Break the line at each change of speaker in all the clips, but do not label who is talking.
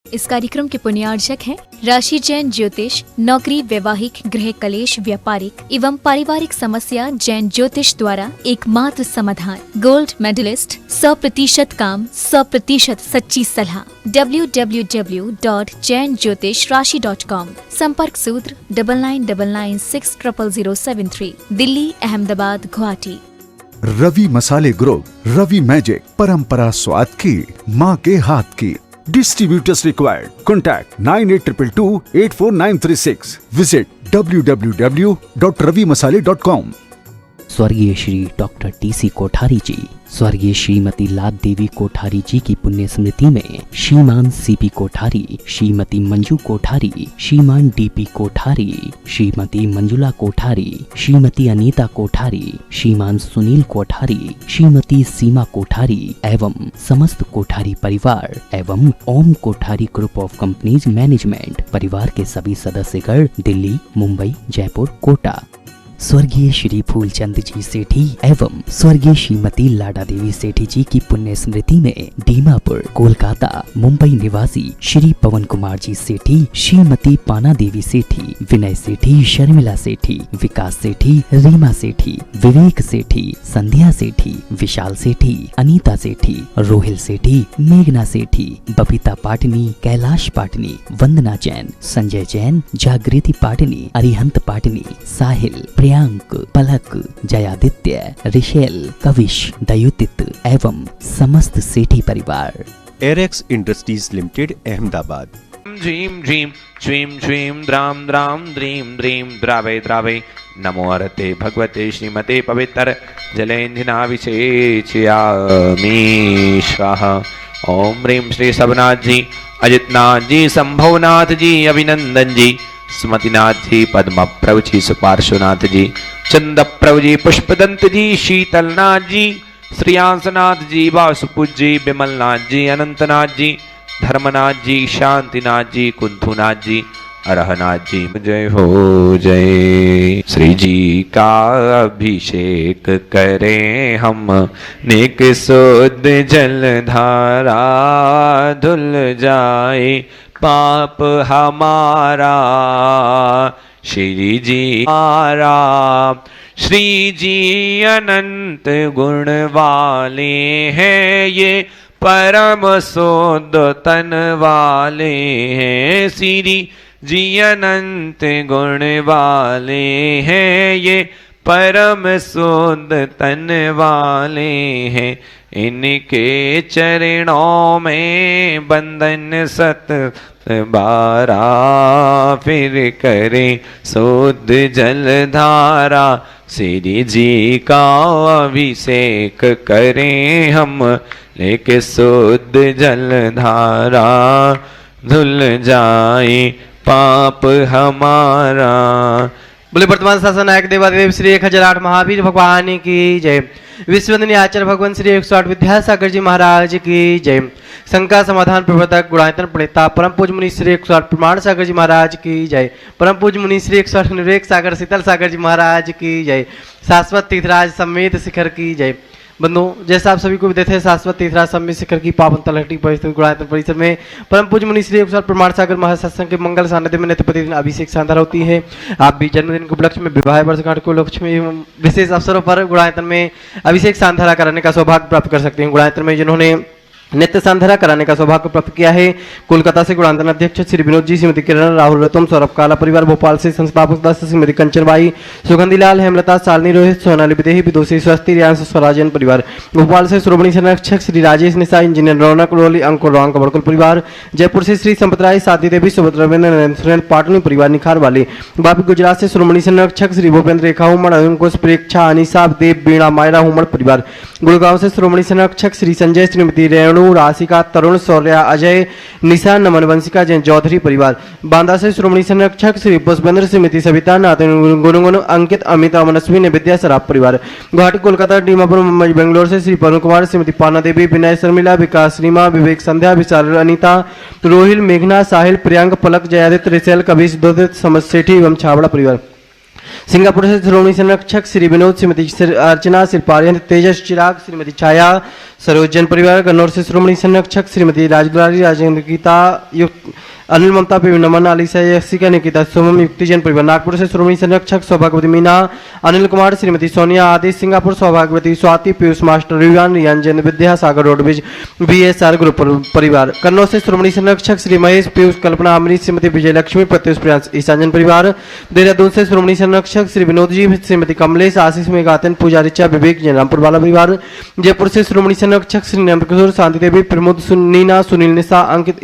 इस कार्यक्रम के पुण्यार्चक हैं राशि जैन ज्योतिष, नौकरी, वैवाहिक, गृह कलेश, व्यापारिक एवं पारिवारिक समस्या जैन ज्योतिष द्वारा एकमात्र समाधान। गोल्ड मेडलिस्ट, 100% काम, 100% सच्ची सलाह। www.jainjyotishrashi.com। संपर्क सूत्र 9999600073। दिल्ली, अहमदाबाद, गुवाहाटी।
रवि मसाले ग्रुप, रवि मैजिक, परंपरा स्वाद की, माँ के हाथ की। Distributors required. Contact 9822284936. Visit www.ravimasale.com.
स्वर्गीय श्री डॉक्टर टी.सी. कोठारी जी, स्वर्गीय श्रीमती लाद देवी कोठारी जी की पुण्य स्मृति में श्रीमान सी.पी. कोठारी, श्रीमती मंजू कोठारी, श्रीमान डी.पी. कोठारी, श्रीमती मंजुला कोठारी, श्रीमती अनीता कोठारी, श्रीमान सुनील कोठारी, श्रीमती सीमा कोठारी एवं समस्त कोठारी परिवार एवं Om Kothari group of companies management परिवार के सभी सदस्यगण दिल्ली, मुंबई, जयपुर, कोटा। स्वर्गीय श्री फूलचंद जी सेठी एवं स्वर्गीय श्रीमती लाडा देवी सेठी जी की पुण्य स्मृति में दीमापुर, कोलकाता, मुंबई निवासी श्री पवन कुमार जी सेठी, श्रीमती पाना देवी सेठी, विनय सेठी, शर्मिला सेठी, विकास सेठी, रीमा सेठी, विवेक सेठी, संध्या सेठी, विशाल सेठी, अनीता सेठी, रोहिल सेठी, मेघना सेठी, बबीता पाटनी, कैलाश पाटनी, वंदना जैन, संजय जैन, जागृति पाटनी, अरिहंत पाटनी, साहिल, प्रियांक, पलक, जयादित्य, रिशेल, कविश, दयुतित एवं समस्त सेठी परिवार।
एरेक्स इंडस्ट्रीज लिमिटेड, अहमदाबाद।
झीम झीम श्रीम श्रीम द्राम द्राम द्रीम द्रीम द्रावे द्रावे नमो हरते भगवते श्रीमते पवित्र जलेन्धिनाभिषेचयामि स्वाहा। ओम ह्रीं श्री सबनाथ जी, अजितनाथ जी, संभवनाथ जी, अभिनंदन जी, सुमतिनाथ जी, पद्मप्रभ जी, सुपार्श्वनाथ जी, चंदप्रभ जी, पुष्पदंत जी, शीतलनाथ जी, श्रियांसनाथ जी, वासुपुज जी, बिमलनाथ जी, अनंतनाथ जी, धर्मनाथ जी, शांतिनाथ जी, कुंथुनाथ जी, अरहनाथ जी। जय हो जय। श्री जी का अभिषेक करें हम, नेक शुद्ध जलधारा धुल जाए पाप हमारा। श्री जी हमारा, श्री जी अनंत गुण वाले हैं, ये परम शुद्ध तन वाले हैं। श्री जी अनंत गुण वाले हैं, ये परम शुद्ध तन वाले हैं। इनके चरणों में बंधन सत बारा, फिर करें शुद्ध जलधारा। श्री जी का अभिषेक करें हम, लेके शुद्ध जलधारा धुल जाए पाप हमारा।
बोले वर्तमान शासन नायक देवादेव श्री 1008 महावीर भगवान की जय। विश्ववंदनीय आचार्य भगवान श्री 108 विद्यासागर जी महाराज की जय। शंका समाधान प्रवर्तक गुणायतन प्रणेता परम पूज्य मुनि श्री 108 प्रमाण सागर जी महाराज की जय। परम पूज्य मुनि श्री 108 निर्वेक सागर शीतल सागर जी महाराज की जय। शाश्वत तीर्थराज समेत शिखर की जय। बंधु, जैसा आप सभी को विदित है, शाश्वत तीर्थराज समेत शिखर की पावन तलहटी परिस्थित गुणायतन परिसर में परम पूज्य मुनि श्री 108 प्रमाण सागर महासत्संग के मंगल सानिध्य में नित्य प्रतिदिन अभिषेक शानदार होती है। आप भी जन्मदिन के उपलक्ष्य में, विवाह वर्षगांठ के उपलक्ष्य में, विशेष अवसरों पर गुणायतन में अभिषेक शानधारा कराने का सौभाग्य प्राप्त कर सकते हैं। गुणायतन में जिन्होंने नित्य शानधारा कराने का सौभाग्य प्राप्त किया है, कोलकाता से गुणांतन अध्यक्ष श्री विनोद जी, श्रीमती किरण, राहुल, रतुम, सौरभ काला परिवार, भोपाल से संस्थापक सदस्य श्रीमती कंचनबाई, सुगंधीलाल, हेमलता, शालिनी, रोहित, सोनाली विदेही, विदुषी, स्वस्ति, रियांश, स्वराजन परिवार, भोपाल से श्रोमणी संरक्षक श्री राजेश निशा, इंजीनियर रौनक रोली, अंकुर राम कबड़कुल परिवार, जयपुर से श्री संपत राय, सादी देवी, सुभद्रा, नरेंद्र पाटनी परिवार निखार वाले, वापी गुजरात से श्रोमणी संरक्षक श्री भूपेंद्र रेखा हुमड़, अंकुश, प्रेक्षा, अनिशा, देव, बीणा, मायरा हुमड़ परिवार, गुड़गांव से श्रोमणी संरक्षक श्री संजय, श्रीमती रेणु, राशिका, तरुण, शौर्य, अजय, निशा, नमन, वंशिका, जैन चौधरी परिवार, बांदा से श्रोमणी संरक्षक श्री पुष्पेंद्र, श्रीमती सविता, नाथन, गुनगुन, अंकित, अमिता, मनस्वी, विद्या, सराफ परिवार, गुवाहाटी, कोलकाता, डीमापुर, मुंबई, बेंगलोर से श्री पवन कुमार, श्रीमती पाना देवी, विनय, शर्मिला, विकास, रीमा, विवेक, संध्या, विशाल, अनीता, रोहिल, मेघना, साहिल, प्रियांक, पलक, जयादित्य, रिसेल, कविश, दोदित, समसेठी एवं छावड़ा परिवार, सिंगापुर से श्रोमणी संरक्षक श्री विनोद, श्रीमती अर्चना, श्री पार्यन, तेजस, चिराग, श्रीमती छाया, सरोज जैन परिवार। कन्नौज से श्रोमणी संरक्षक श्रीमती राजदुलारी, राजेंद्र गीता, अनिल, ममता, नमन, आलिसा, यशिका, निकिता, सोमम, युक्ति जैन परिवार। नागपुर से श्रोमणी संरक्षक सौभाग्यवती मीना, अनिल कुमार, श्रीमती सोनिया आदि। सिंगापुर सौभाग्यवती Swati, Piyush master, Rivan, Riyan Jain, Vidyasagar roadways, BSR group परिवार। कन्नौज से श्रोमणी संरक्षक श्री महेश, पीयूष, कल्पना, अमृत, श्रीमती विजय लक्ष्मी, प्रत्युष, प्रियांश, ईशान परिवार। देहरादून से श्रोमणी संरक्षक श्री विनोद जी, श्रीमती कमलेश, आशीष, मेघातन, पूजा, रिचा, विवेक जैन, रामपुर वाला परिवार। जयपुर से श्रोमणी संरक्षक श्री नंद किशोर, शांति देवी, प्रमोद, नीना, सुनील, निशा, अंकित,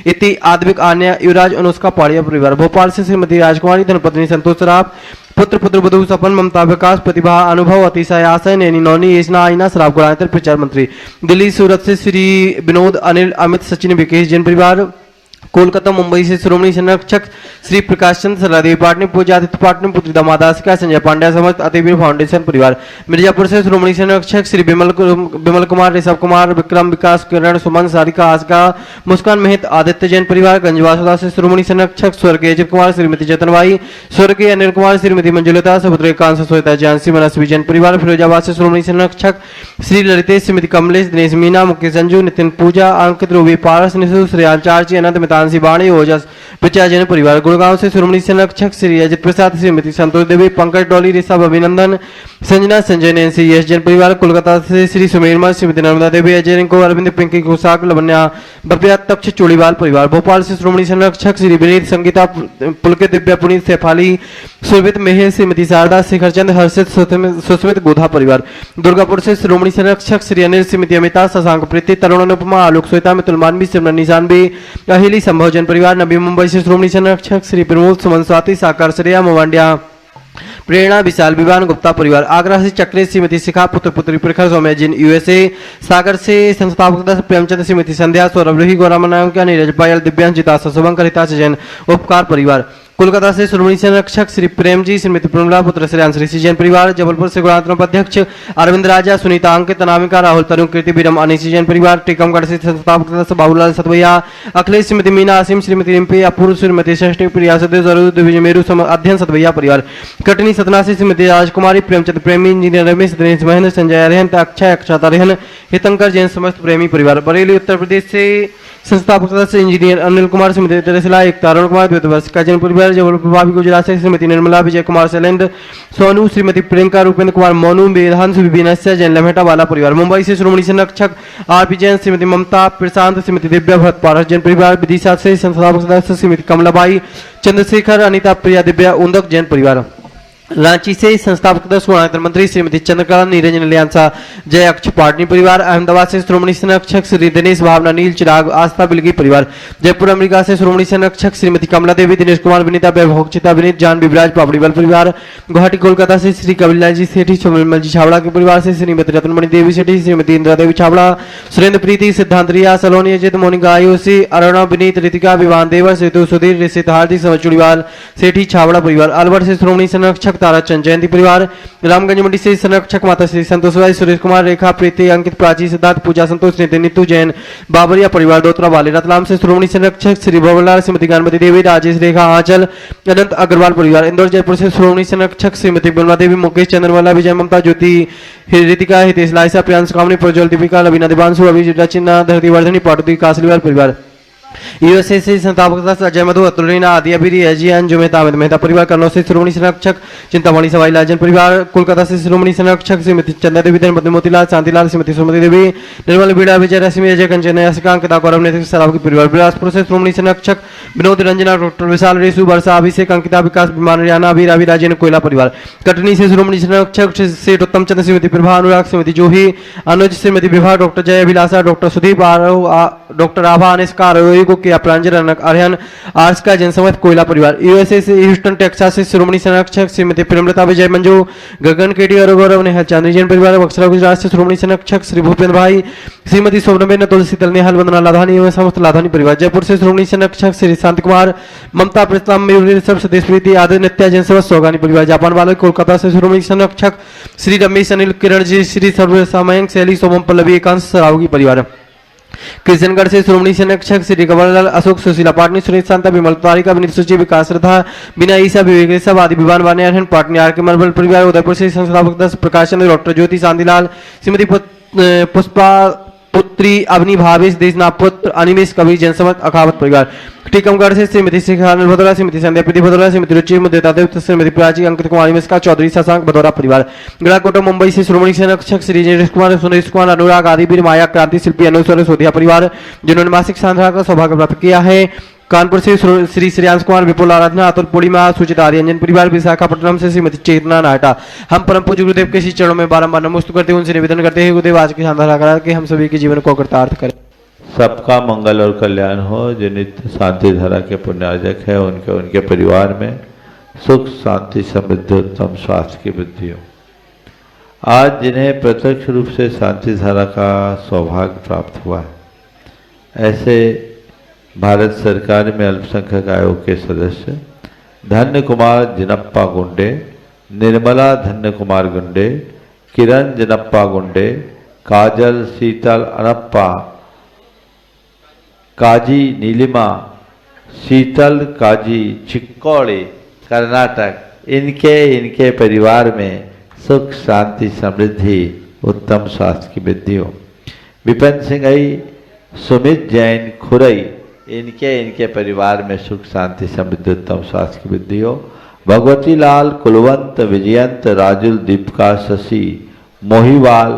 इति आदविक, आन्या, युवराज, अनुष्का, पाड़िया परिवार। भोपाल से श्रीमती राजकुमारी, धर्मपत्नी संतोष सराफ, पुत्र पुत्र वधु सपन, ममता, विकास, प्रतिभा, अनुभव, अतिशय, आशय, नैनी, नौनी, येजना, आईना, शराब, गुणायतर, प्रचार मंत्री। दिल्ली सूरत से श्री विनोद, अनिल, अमित, सचिन, विकेश जैन परिवार। कोलकाता मुंबई से श्रोमणी संरक्षक श्री प्रकाश चंद्र, सरलादेवी पाटनी, पूजा, आदित्य पाटनी, पुत्री दामादासिका, संजय पांड्या, समस्त अतिवीर फाउंडेशन परिवार। मिर्जापुर से श्रोमणी संरक्षक श्री विमल कुमार, ऋषभ कुमार, विक्रम, विकास, किरण, सुमन, सारिका, आस्का, मुस्कान, मेहत, आदित्य जैन परिवार। गंजवासुदा से श्रोमणी संरक्षक स्वर्गीय अजित कुमार, श्रीमती जतनबाई, स्वर्गीय अनिल कुमार, श्रीमती मंजुलता, सपुत्र एकांश, श्वेता, जानसी, मनस्वी जैन परिवार। फिरोजाबाद से श्रोमणी संरक्षक श्री ललितेश, श्रीमती कमलेश, दिनेश, मीना, मुकेश, संजू, नितिन, पूजा, अंकित, रूबी, पारस, निशु, श्रेयाल, चार्ची, अनंत, मितांशी, वाणी, ओजस, विचार जैन परिवार। गुड़गांव से श्रोमणी संरक्षक श्री अजित प्रसाद, श्रीमती संतोष देवी, पंकज, डॉली, ऋषभ, अभिनंदन, संजना, संजय, नैन्सी, यश जैन परिवार। कोलकाता से श्री सुमेरमा, श्रीमती नर्मदा देवी, अजय रिंको, अरविंद, पिंकी, घोषाक, लवन्या, बपिया, तक्ष, चूड़ीवाल परिवार। भोपाल से श्रोमणी संरक्षक श्री विनीत, संगीता, पुलकित, दिव्या, पुनीत, शेफाली, सुरभित, मेहर, श्रीमती शारदा, शिखरचंद, हर्षित, सुस्मित, गोधा परिवार। दुर्गापुर से श्रोमणी संरक्षक श्री अनिल, श्रीमती अमिता, शशांक, प्रीति, तरुण, अनुपमा, आलोक, श्वेता, मितुल, मानवी, सिमरन, निशानबी, अहिली, संभव जैन परिवार। नवी मुंबई से श्रोमणी संरक्षक श्री प्रमोद, सुमन, स्वाति, साकार, श्रेया, मोवांडिया, प्रेरणा, विशाल, विवान, गुप्ता परिवार। आगरा से चक्रे, श्रीमती शिखा, पुत्र पुत्री प्रखर, सौम्य जिन, USA। सागर से संस्थापक प्रेमचंद, श्रीमती संध्या, सौरभ, रोही, गौराम, नीरज, पायल, दिव्यांश, जितास, शुभंकर, हिताश जैन, उपकार परिवार। कोलकाता से श्रोमणी संरक्षक श्री प्रेम जी, श्रीमती प्रमला, पुत्र श्रेयांश, ऋषि जैन परिवार। जबलपुर से गणतंत्र उपाध्यक्ष अरविंद राजा, सुनीता, अंकित, अनामिका, राहुल, तरुण, कीर्ति, बीरम, अनिशी जैन परिवार। टीकमगढ़ से संस्थापक बाबूलाल सतवैया, अखिलेश, श्रीमती मीना, असीम, श्रीमती रिम्पी, अपूर्व, श्रीमती षष्ठी, प्रिया, सदेव, मेरू, अध्ययन, सतवैया परिवार। कटनी सतना से श्रीमती राजकुमारी, प्रेमचंद प्रेमी, इंजीनियर रमेश, दिनेश, महेंद्र, संजय, अरहन, अक्षय, अक्षता, रेहन, हितंकर जैन, समस्त प्रेमी परिवार। बरेली उत्तर प्रदेश से संस्थापक सदस्य इंजीनियर अनिल कुमार, श्रीमती तरसला, एक तारण कुमार, द्वितवर्ष का जैन परिवार। जबलपुर गुजरात से श्रीमती निर्मला, विजय कुमार, शैलेंद्र, सोनू, श्रीमती प्रियंका, रूपेंद्र कुमार, मोनू, वेदांश, विनस्य जैन, लम्हेटा वाला परिवार। मुंबई से श्रोमणी संरक्षक RP जैन, श्रीमती ममता, प्रशांत, श्रीमती दिव्या, भरत, पारस जैन परिवार। विदिशा से संस्थापक सदस्य श्रीमती कमलाबाई, चंद्रशेखर, अनिता, प्रिया, दिव्या, उंदक जैन परिवार। रांची से संस्थापक सदस्य गणतंत्र मंत्री श्रीमती चंद्रकला, निरंजन, लियांसा, जय, अक्ष, पाटनी परिवार। अहमदाबाद से श्रोमणी संरक्षक श्री दिनेश, भावना, नील, चिराग, आस्था, बिलगी परिवार। जयपुर अमेरिका से श्रोमणी संरक्षक श्रीमती कमला देवी, दिनेश कुमार, विनीता, वैभवचिता, विनीत, जान, विवराज, पापड़ीवाल परिवार। गुवाहाटी कोलकाता से श्री कविलाल जी सेठी, सोमल जी छावड़ा के परिवार से श्रीमती रत्नमणि देवी सेठी, श्रीमती इंदिरा देवी छावड़ा, सुरेंद्र प्रीति, सिद्धांत रिया, सलोनी, अजित, मोनिका, आयुषी, अरुणा, विनीत, रितिका, विवान, देवर, सेतु, सुधीर, ऋषित, हार्दिक, समचुड़ीवाल सेठी, छावड़ा परिवार। अलवर से श्रोमणी संरक्षक ताराचंद जयंती परिवार। रामगंज मंडी से संरक्षक माता श्री संतोष राय, सुरेश कुमार, रेखा, प्रीति, अंकित, प्राची, सिद्धार्थ, पूजा, संतोष, नितिन, नीतू जैन, बाबरिया परिवार, दोतरा वाले। रतलाम से श्रोमणी संरक्षक श्री भवरलाल, श्रीमती गानमती देवी, राजेश, रेखा, आंचल, अनंत अग्रवाल परिवार। इंदौर जयपुर से श्रोमणी संरक्षक श्रीमती बिमला देवी, मुकेश, चंद्रवाला, विजय, ममता, ज्योति, रितिका, हितेश, लाइसा, प्रियांश, कामनी, प्रज्वल, दीपिका, लवीना, दिवांशु, अभिजीत, रचना, धरती वर्धनी, पाटुदी, कासलीवाल परिवार। USA से संस्थापक सदस्य अजय, मधु, अतुलरीना, आदि, अबीरी, अजियान, जो मेहता, अमित मेहता परिवार। कन्नौज से श्रोमणी संरक्षक चिंतामणि, सवाई लाजन परिवार। कोलकाता से श्रोमणी संरक्षक श्रीमती चंदा देवी, धर्मपत्नी मोतीलाल, शांतिलाल, श्रीमती सुमति देवी, निर्मल, बीड़ा, विजय, रश्मि, अजय, कंचन, यासिका, अंकिता, गौरव, नेत्री, सराव की परिवार। बिलासपुर से श्रोमणी संरक्षक विनोद, रंजना, डॉक्टर विशाल, रेसु, वर्षा, अभिषेक, अंकिता, विकास, विमान, रियाना, अभी, रावी, राजेंद्र, कोयला परिवार। कटनी से श्रोमणी संरक्षक सेठ उत्तम चंद्र, श्रीमती प्रभा, अनुराग, श्रीमती जूही, अनुज, श्रीमती विभा, डॉक्टर जय, अभिलाषा, डॉक्टर सुदीप, डॉक्टर आभा, अनिष्का, रोहिगो, के प्रांजल, अरहन, आर्स का जनसमत, कोयला परिवार। USA से ह्यूस्टन टेक्सास से श्रोमणी संरक्षक श्रीमती प्रेमलता, विजय, मंजू, गगन, केटी और गौरव, नेहल, चांदनी जैन परिवार। बक्सरा गुजरात से श्रोमणी संरक्षक श्री भूपेंद्र भाई, श्रीमती शोभनबेन, तुलसी, तल, नेहल, वंदना, लाधानी एवं समस्त लाधानी परिवार। जयपुर से श्रोमणी संरक्षक श्री शांत कुमार, ममता, प्रस्ताव, मयूरी, सब सदेश प्रीति, आदि, नित्या जैन समस्त, सोगानी परिवार। जापान वाले। कोलकाता से श्रोमणी संरक्षक श्री रमेश, अनिल, किरण जी, श्री सर्वसामयंक, शैली, सोमम, पल्लवी, एकांश, सरावगी परिवार। किशनगढ़ से श्रोमणी संरक्षक श्री कंवरलाल अशोक सुशीला पाटनी सुनीत शांता विमल तारिका विनीत सूची विकास रथा बिना ईसा विवेक ऋषभ आदि विमान वाने पाटनी आर के मरबल परिवार उदयपुर से संस्थापक दस प्रकाशन डॉक्टर ज्योति चांदीलाल श्रीमती पुष्पा पुत्री अवनी भावेश देशना पुत्र अनिमेश कवि जनसमत अखावत परिवार टीकमगढ़ से श्रीमती शिखानंद भदौरा श्रीमती संध्या प्रीति भदौरा श्रीमती रुचि मुदेतादेव श्रीमती प्राची अंकित कुमार मिश्रा चौधरी शशांक भदौरा परिवार गड़ाकोटा मुंबई से श्रोमणी संरक्षक श्री नीरज कुमार सुरेश कुमार अनुराग आदिवीर माया क्रांति शिल्पी अनुस्वर सोधिया परिवार जिन्होंने मासिक सांध्रा का सौभाग्य प्राप्त किया है। कानपुर से श्री श्रेयांश कुमार विपुल आराधना अतुल पूर्णिमा सुचिता आर्यंजन परिवार विशाखापट्टनम से श्रीमती चेतना नाटा। हम परम पूज्य गुरुदेव के श्री चरणों में बारंबार नमस्ते करते हैं, उनसे निवेदन करते हैं गुरुदेव आज की शानदार करा कि हम सभी के जीवन को कृतार्थ करें।
सबका मंगल और कल्याण हो। जो नित्य शांति धारा के पुण्यार्जक है उनके उनके परिवार में सुख शांति समृद्धि उत्तम स्वास्थ्य की वृद्धि हो। आज जिन्हें प्रत्यक्ष रूप से शांति धारा का सौभाग्य प्राप्त हुआ है, ऐसे भारत सरकार में अल्पसंख्यक आयोग के सदस्य धन्य कुमार जिनप्पा गुंडे, निर्मला धन्य कुमार गुंडे, किरण जिनप्पा गुंडे, काजल शीतल अनप्पा, काजी नीलिमा, शीतल काजी चिक्कोड़ी कर्नाटक, इनके परिवार में सुख शांति समृद्धि उत्तम स्वास्थ्य की वृद्धि हो। विपिन सिंह आई, सुमित जैन खुरई, इनके परिवार में सुख शांति समृद्धि उत्तम स्वास्थ्य की वृद्धि हो। भगवती लाल, कुलवंत, विजयंत, राजुल, दीपिका, शशि, मोहीवाल,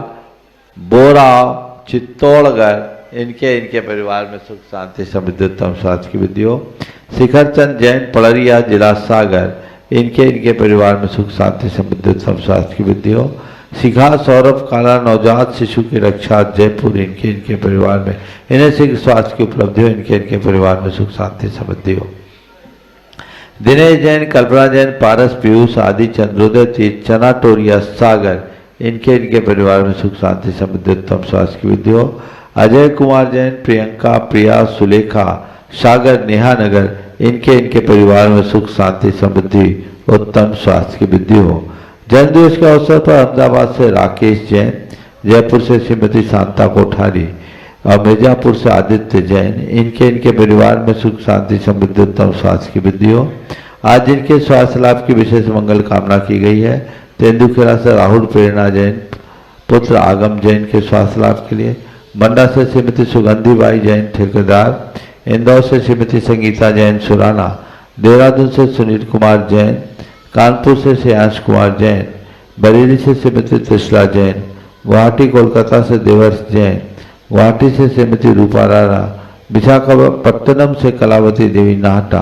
बोरा, चित्तौड़गढ़, इनके परिवार में सुख शांति समृद्धि उत्तम स्वास्थ्य की वृद्धि हो। शिखर चंद जैन, पड़रिया, जिला सागर, इनके परिवार में सुख शांति समृद्धि उत्तम स्वास्थ्य की वृद्धि हो। शिखा सौरभ काला, नवजात शिशु की रक्षा, जयपुर, इनके परिवार में इन्हें शीघ्र स्वास्थ्य की उपलब्धि हो। इनके परिवार में सुख शांति समृद्धि हो। दिनेश जैन, कल्पना जैन, पारस, पीयूष आदि, चंद्रोदय तीर्थ, चना टोरिया, सागर, इनके परिवार में सुख शांति समृद्धि उत्तम स्वास्थ्य की वृद्धि हो। अजय कुमार जैन, प्रियंका, प्रिया, सुलेखा, सागर, नेहानगर, इनके परिवार में सुख शांति समृद्धि उत्तम स्वास्थ्य की वृद्धि हो। जन्मदिवस के अवसर पर अहमदाबाद से राकेश जैन, जयपुर से श्रीमती शांता कोठारी और मिर्जापुर से आदित्य जैन, इनके परिवार में सुख शांति समृद्धि उत्तम स्वास्थ्य की वृद्धि हो। आज जिनके स्वास्थ्य लाभ की विशेष मंगल कामना की गई है, तेंदुखेड़ा से राहुल प्रेरणा जैन, पुत्र आगम जैन के स्वास्थ्य लाभ के लिए। मंडा से श्रीमती सुगंधी बाई जैन ठेकेदार, इंदौर से श्रीमती संगीता जैन सुराना, देहरादून से सुनील कुमार जैन, कानपुर से श्रेयांश कुमार जैन, बरेली से श्रीमती त्रिशला जैन, गुवाहाटी कोलकाता से देवर्ष जैन, गुवाहाटी से श्रीमती रूपा राणा, विशाखापट्टनम से कलावती देवी नाहटा,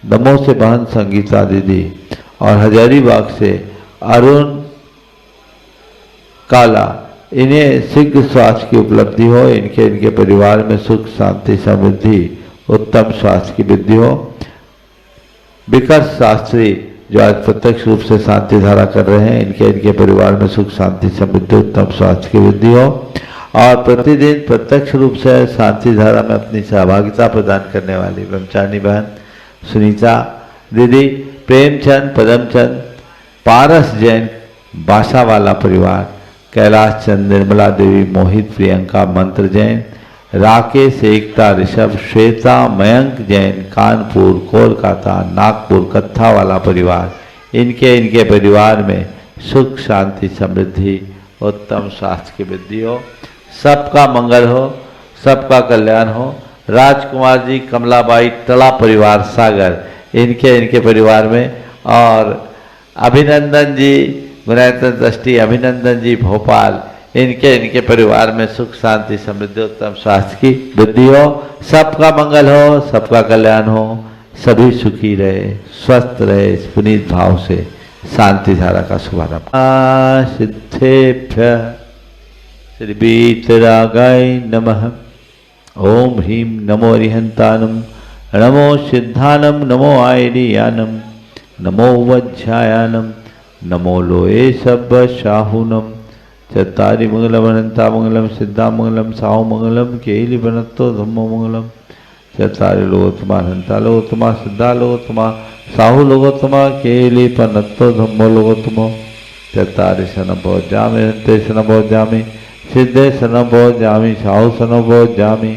दमोह से बहन संगीता दीदी और हजारीबाग से अरुण काला, इन्हें शीघ्र स्वास्थ्य की उपलब्धि हो। इनके परिवार में सुख शांति समृद्धि उत्तम स्वास्थ्य की वृद्धि हो। विकर्ष शास्त्री जो आज प्रत्यक्ष रूप से शांति धारा कर रहे हैं, इनके परिवार में सुख शांति समृद्धि उत्तम स्वास्थ्य की वृद्धि हो। और प्रतिदिन प्रत्यक्ष रूप से शांति धारा में अपनी सहभागिता प्रदान करने वाली ब्रह्मचारिणी बहन सुनीता दीदी, प्रेमचंद, पदमचंद, पारस जैन, बासावाला परिवार, कैलाश चंद, निर्मला देवी, मोहित, प्रियंका, मंत्र जैन, राकेश, एकता, ऋषभ, श्वेता, मयंक जैन, कानपुर, कोलकाता, नागपुर, कत्था वाला परिवार, इनके परिवार में सुख शांति समृद्धि उत्तम स्वास्थ्य की वृद्धि हो। सबका मंगल हो, सबका कल्याण हो। राजकुमार जी, कमलाबाई, टला परिवार सागर, इनके परिवार में। और अभिनंदन जी, गुणायतन दृष्टि, अभिनंदन जी भोपाल, इनके परिवार में सुख शांति समृद्धि उत्तम स्वास्थ्य की वृद्धि हो। सबका मंगल हो, सबका कल्याण हो, सभी सुखी रहे, स्वस्थ रहे। इस पुनीत भाव से शांति धारा का शुभारंभ। सिद्धेभ्य श्री वीतरागाय नमः। ओम ह्रीं नमो अरिहंतानम, नमो सिद्धानम, नमो आयरियानम, नमो वज्रायानम, नमो लोये सब शाहुनम। चत्तारि मंगलम अनंता मंगलम, सिद्धा मंगलम, साहु मंगलम, केली बनत्तो धम्मो मंगलम। चत्तारि लोकोत्तमा, अनंता लोकोत्तमा, सिद्धा लोकोत्तमा, साहु लोकोत्तमा, केली पनत्तो धम्मो लोकोत्तमो। चत्तारि शनभो जामे, हन्ते शनभो जामे, सिद्धे सनभोज्यामि साहु सनभोज्यामि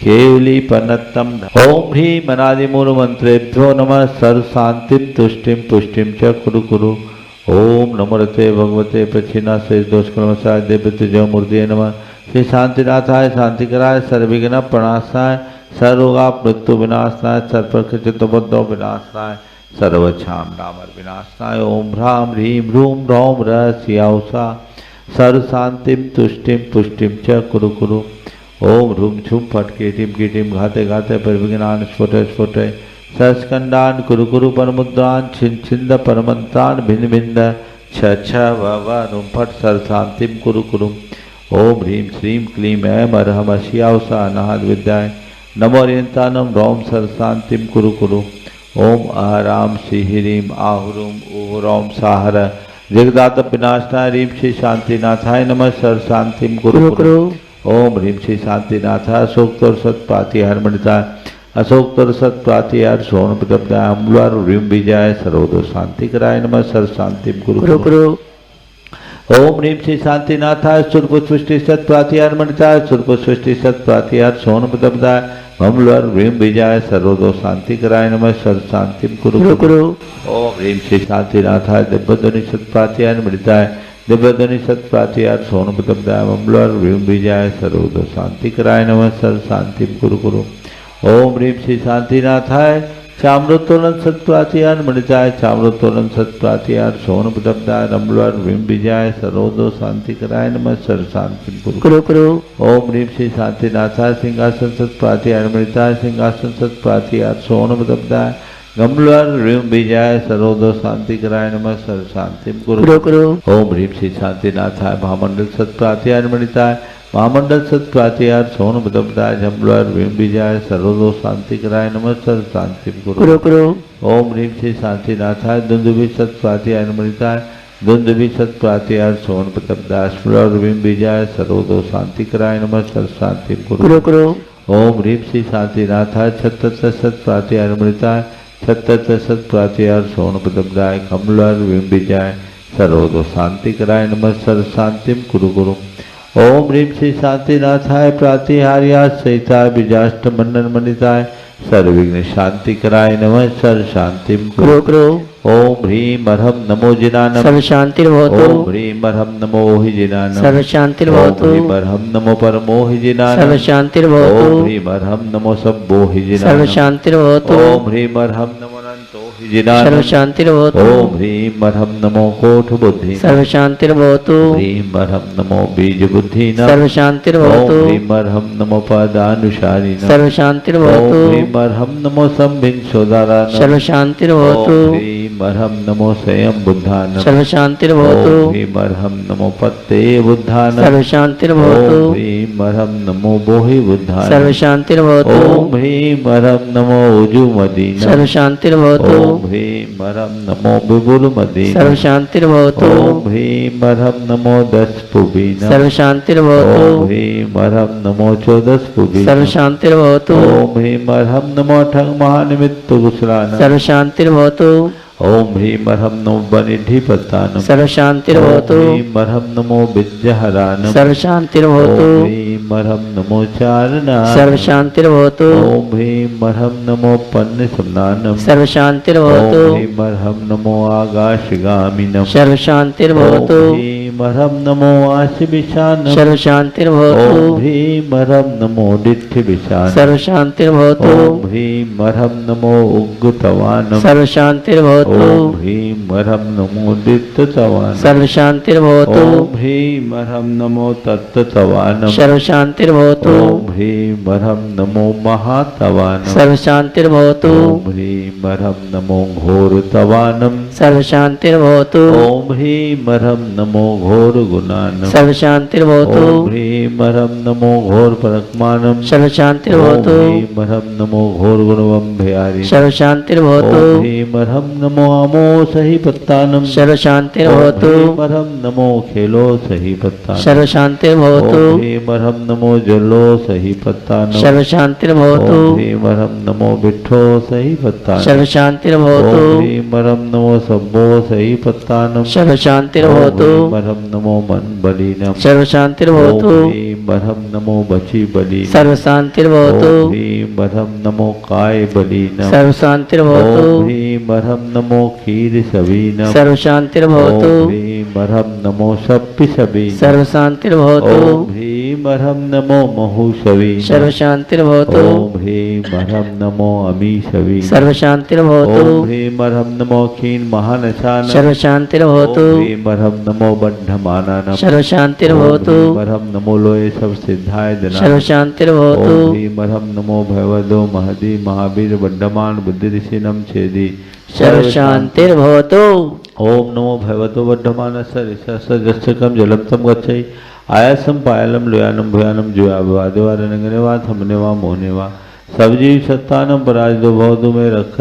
केवली पन्नत्तम। ओम ह्रीं अनादिमूल मंत्रेभ्यो नमः। सर्व शांतिम तुष्टिम पुष्टिम च कुरु कुरु। ओम नमोते भगवते प्रचिना से दोषकर्मसाय देवतेजो मूर्ति नमः। श्री शांतिनाथाय शांतिकराय सर्वविघ्न प्रणाशाय सर्वरोगा मृत्यु विनाशनाय सर्वप्रकृतिबद्धो विनाशनाय सर्वक्षाम डामर विनाशनाय। ओम ह्रां ह्रीं ह्रूं ह्रौं रहस्याउषा सर्व शांतिम तुष्टिम पुष्टिम च कुरु कुरु। ओम ह्रूं छुम फट कीटिम घाते घाते परिविघ्नान् स्फुटे स्फुटे सस्कंडान कुरु कुरु परमुद्रान छिन छिंद परमंतान भिन्न भिन्न छ छ व रुम फट सर शांतिम कुरु कुरु। ओम ह्रीं श्रीं क्लीं ऐं अरहम अशियाउषा अनाहत विद्याय नमो रियंतानम रौम सर शांतिम कुरु कुरु। ओम आराम श्री ह्रीं आहुरुम ऊहरौम साहर जगदात विनाशनाय ह्रीं श्री शांतिनाथाय नमः। सर शांतिम कुरु कुरु। ओम ह्रीं श्री शांतिनाथाय अशोक सत प्रातिहार मणिताय अशोक सत प्रातिहार सोन प्रदाय अम्बुलार ह्रीं विजय सर्वदो शांति कराय नमः। सर शांतिम कुरु कुरु। ओम ह्रीं श्री शांतिनाथाय सुरपुष्टि सत प्रातिहार मणिताय सुरपुष्टि सत प्रातिहार सोन प्रदाय अम्बुलार ह्रीं विजय सर्वदो शांति कराय नमः। सर शांतिम कुरु कुरु। ओम ह्रीं श्री शांतिनाथाय दिव्यध्वनि सत प्रातिहार मणिताय दिव्यध्वनि सत प्रातिहार सोन प्रदाय अम्बुलार ह्रीं विजय सर्वदो शांति कराय नमः। सर शांतिम कुरु कुरु। ओम ह्रीं श्री शांतिनाथाय चाम्रोत्तोलन सत प्रातिहार मणिताय चाम्रोत्तोलन सत प्रातिहार सोन प्रदाय अम्बुलार ह्रीं विजय सर्वदो शांति कराय नमः। सर शांतिम कुरु कुरु। ओम ह्रीं श्री शांतिनाथाय सिंहासन सत प्रातिहार मणिताय सिंहासन सत प्रातिहार सोन प्रदाय गमलर ह्रीं विजय सर्वदो शांति कराय नमः। सर शांतिम कुरु कुरु। ओम ह्रीं श्री शांतिनाथाय महामंडल सत प्रातिहार मणिताय महामंडल सत प्रातिहार सोन प्रदाय जमलर ह्रीं विजय सर्वदो शांति कराय नमः। सर शांतिम कुरु कुरु। ओम ह्रीं श्री शांतिनाथाय दुंदुभि सत प्रातिहार मणिताय दुंदुभि सत प्रातिहार सोन प्रदाय स्मलर ह्रीं विजय सर्वदो शांति कराय नमः। सर शांतिम कुरु कुरु। ओम ह्रीं श्री शांतिनाथाय छत्तर सत प्रातिहार मणिताय छत्तर सत प्रातिहार सोन प्रदाय कमलर ह्रीं विजय सर्वदो शांति कराय नमः। सर शांतिम कुरु कुरु। ओम ह्रीं श्री शांतिनाथाय प्रातिहार्या सहिताय बीजाष्ट मंडन मणिताय सर्वविघ्न शांति कराय नमः। सर शांतिम कुरु कुरु। ओम ह्रीं अरहम नमो जिनानम
सर्व शांतिर्भवतु।
ओम ह्रीं अरहम नमो हि जिनानम
सर्व शांतिर्भवतु।
ओम ह्रीं अरहम नमो परमो हि जिनानम
सर्व शांतिर्भवतु।
ओम ह्रीं अरहम नमो सब्बो हि
सर्व
जिनानम
शांतिर्भवतु।
ओम ह्रीं अरहम नमो अनंतो हि जिनानम
सर्व शांतिर्भवतु।
ओम ह्रीं अरहम नमो कोठ बुद्धि
सर्व शांतिर्भवतु।
ह्रीं अरहम नमो बीज बुद्धि
सर्व शांतिर्भवतु।
ओम ह्रीं अरहम नमो पदानुसारिण
सर्व शांतिर्भवतु।
ओम ह्रीं अरहम नमो संभिंसोदारान
सर्व शांतिर्भवतु।
ओम ह्रीं अरहम नमो स्वयं बुद्धान
सर्व शांतिर्भवतु।
ओम ह्रीं अरहम नमो पत्ते बुद्धान
सर्व शांतिर्भवतु।
ओम ह्रीं अरहम नमो बोहि बुद्धान
सर्व शांतिर्भवतु।
ओम ह्रीं अरहम नमो उजुमदीन
सर्व शांतिर्भवतु।
ओम ह्रीं अरहम नमो विपुलमदीन
सर्व शांतिर्भवतु।
ओम ह्रीं अरहम नमो दशपुबीन
सर्व शांतिर्भवतु।
ओम ह्रीं अरहम नमो चौदशपुबीन
सर्व शांतिर्भवतु।
ओम ह्रीं अरहम नमो ठग महानिमित्त गुसलान
सर्व शांतिर्भवतु।
ओम ह्रीं अरहम नमो बनिधिपत्तानम
सर्व शांतिर्भवतु।
ओम ह्रीं अरहम नमो विद्याहरानम
सर्व शांतिर्भवतु।
ओम ह्रीं अरहम नमो चारणानम
सर्व शांतिर्भवतु।
ओम ह्रीं अरहम नमो पन्नसमनानम
सर्व शांतिर्भवतु।
ओम ह्रीं अरहम नमो आकाशगामिनम
सर्व शांतिर्भवतु।
ओम ह्रीं अरहम नमो आशिविशानम
सर्व शांतिर्भवतु।
ओम ह्रीं अरहम नमो दिठ्ठिविशानम
सर्व शांतिर्भवतु।
ओम ह्रीं अरहम नमो उग्गतवानम
सर्व शांतिर्भवतु।
ओम ह्रीं अरहम नमो दित्ततवानम
सर्व शांतिर्भवतु।
ओम ह्रीं अरहम नमो तत्ततवानम
सर्व शांतिर्भवतु।
ओम ह्रीं अरहम नमो महातवानम
सर्व शांतिर्भवतु।
ओम ह्रीं अरहम नमो घोरतवानम
सर्व शांतिर्भवतु।
ओम ह्रीं अरहम नमो घोर गुणानम
सर्व शांतिर्भवतु।
ओम ह्रीं अरहम नमो घोर परक्मानम
सर्व शांतिर्भवतु।
ओम ह्रीं अरहम नमो घोर गुणवंभयारि
सर्व शांतिर्भवतु।
ओम ह्रीं अरहम नमो आमो सही पत्तानम
सर्व शांतिर्भवतु।
ओम ह्रीं अरहम नमो खेलो सही पत्तानम
सर्व शांतिर्भवतु।
ओम ह्रीं अरहम नमो जलो सही पत्तानम
सर्व शांतिर्भवतु।
ओम ह्रीं अरहम नमो बिठो सही पत्तानम
सर्व शांतिर्भवतु।
ओम ह्रीं अरहम नमो सब्बो सही पत्तानम
सर्व शांतिर्भवतु।
ओम ह्रीं बरहम नमो मन बलिनम।
सर्वशांतिर्भवतु।
ओम ह्रीं बरहम नमो बची बलिनम।
सर्वशांतिर्भवतु।
ओम ह्रीं बरहम नमो काय बलिनम।
सर्वशांतिर्भवतु।
ओम ह्रीं बरहम नमो क्षीर सबीनम।
सर्वशांतिर्भवतु।
ओम ह्रीं बरहम नमो सप्पि सबीनम।
सर्वशांतिर्भवतु।
ओम ह्रीं बरहम नमो महु सबीनम।
सर्वशांतिर्भवतु।
ओम ह्रीं बरहम नमो अमी सबीनम।
सर्वशांतिर्भवतु।
ओम ह्रीं बरहम नमो क्षीण महानशानम।
सर्वशांतिर्भवतु।
ओम ह्रीं बरहम नमो बद्धमाननम।
सर्वशांतिर्भवतु।
ओम ह्रीं बरहम नमो लोये सब सिद्धाय दना।
सर्वशांतिर्भवतु।
ओम ह्रीं बरहम नमो भगवतो महदी महावीर बद्धमान बुद्धि ऋषिनम छेदी।
सर्वशांतिर्भवतु।
ओम नमो भगवतो बद्धमान सजस्कम जलम तम गच्छै। आयासम पायलम लोयानम भयानम जुया विवादेवा रनगनेवा थमनेवा मोहनेवा। सब जीव सत्तानम पराजितो भवतु में रख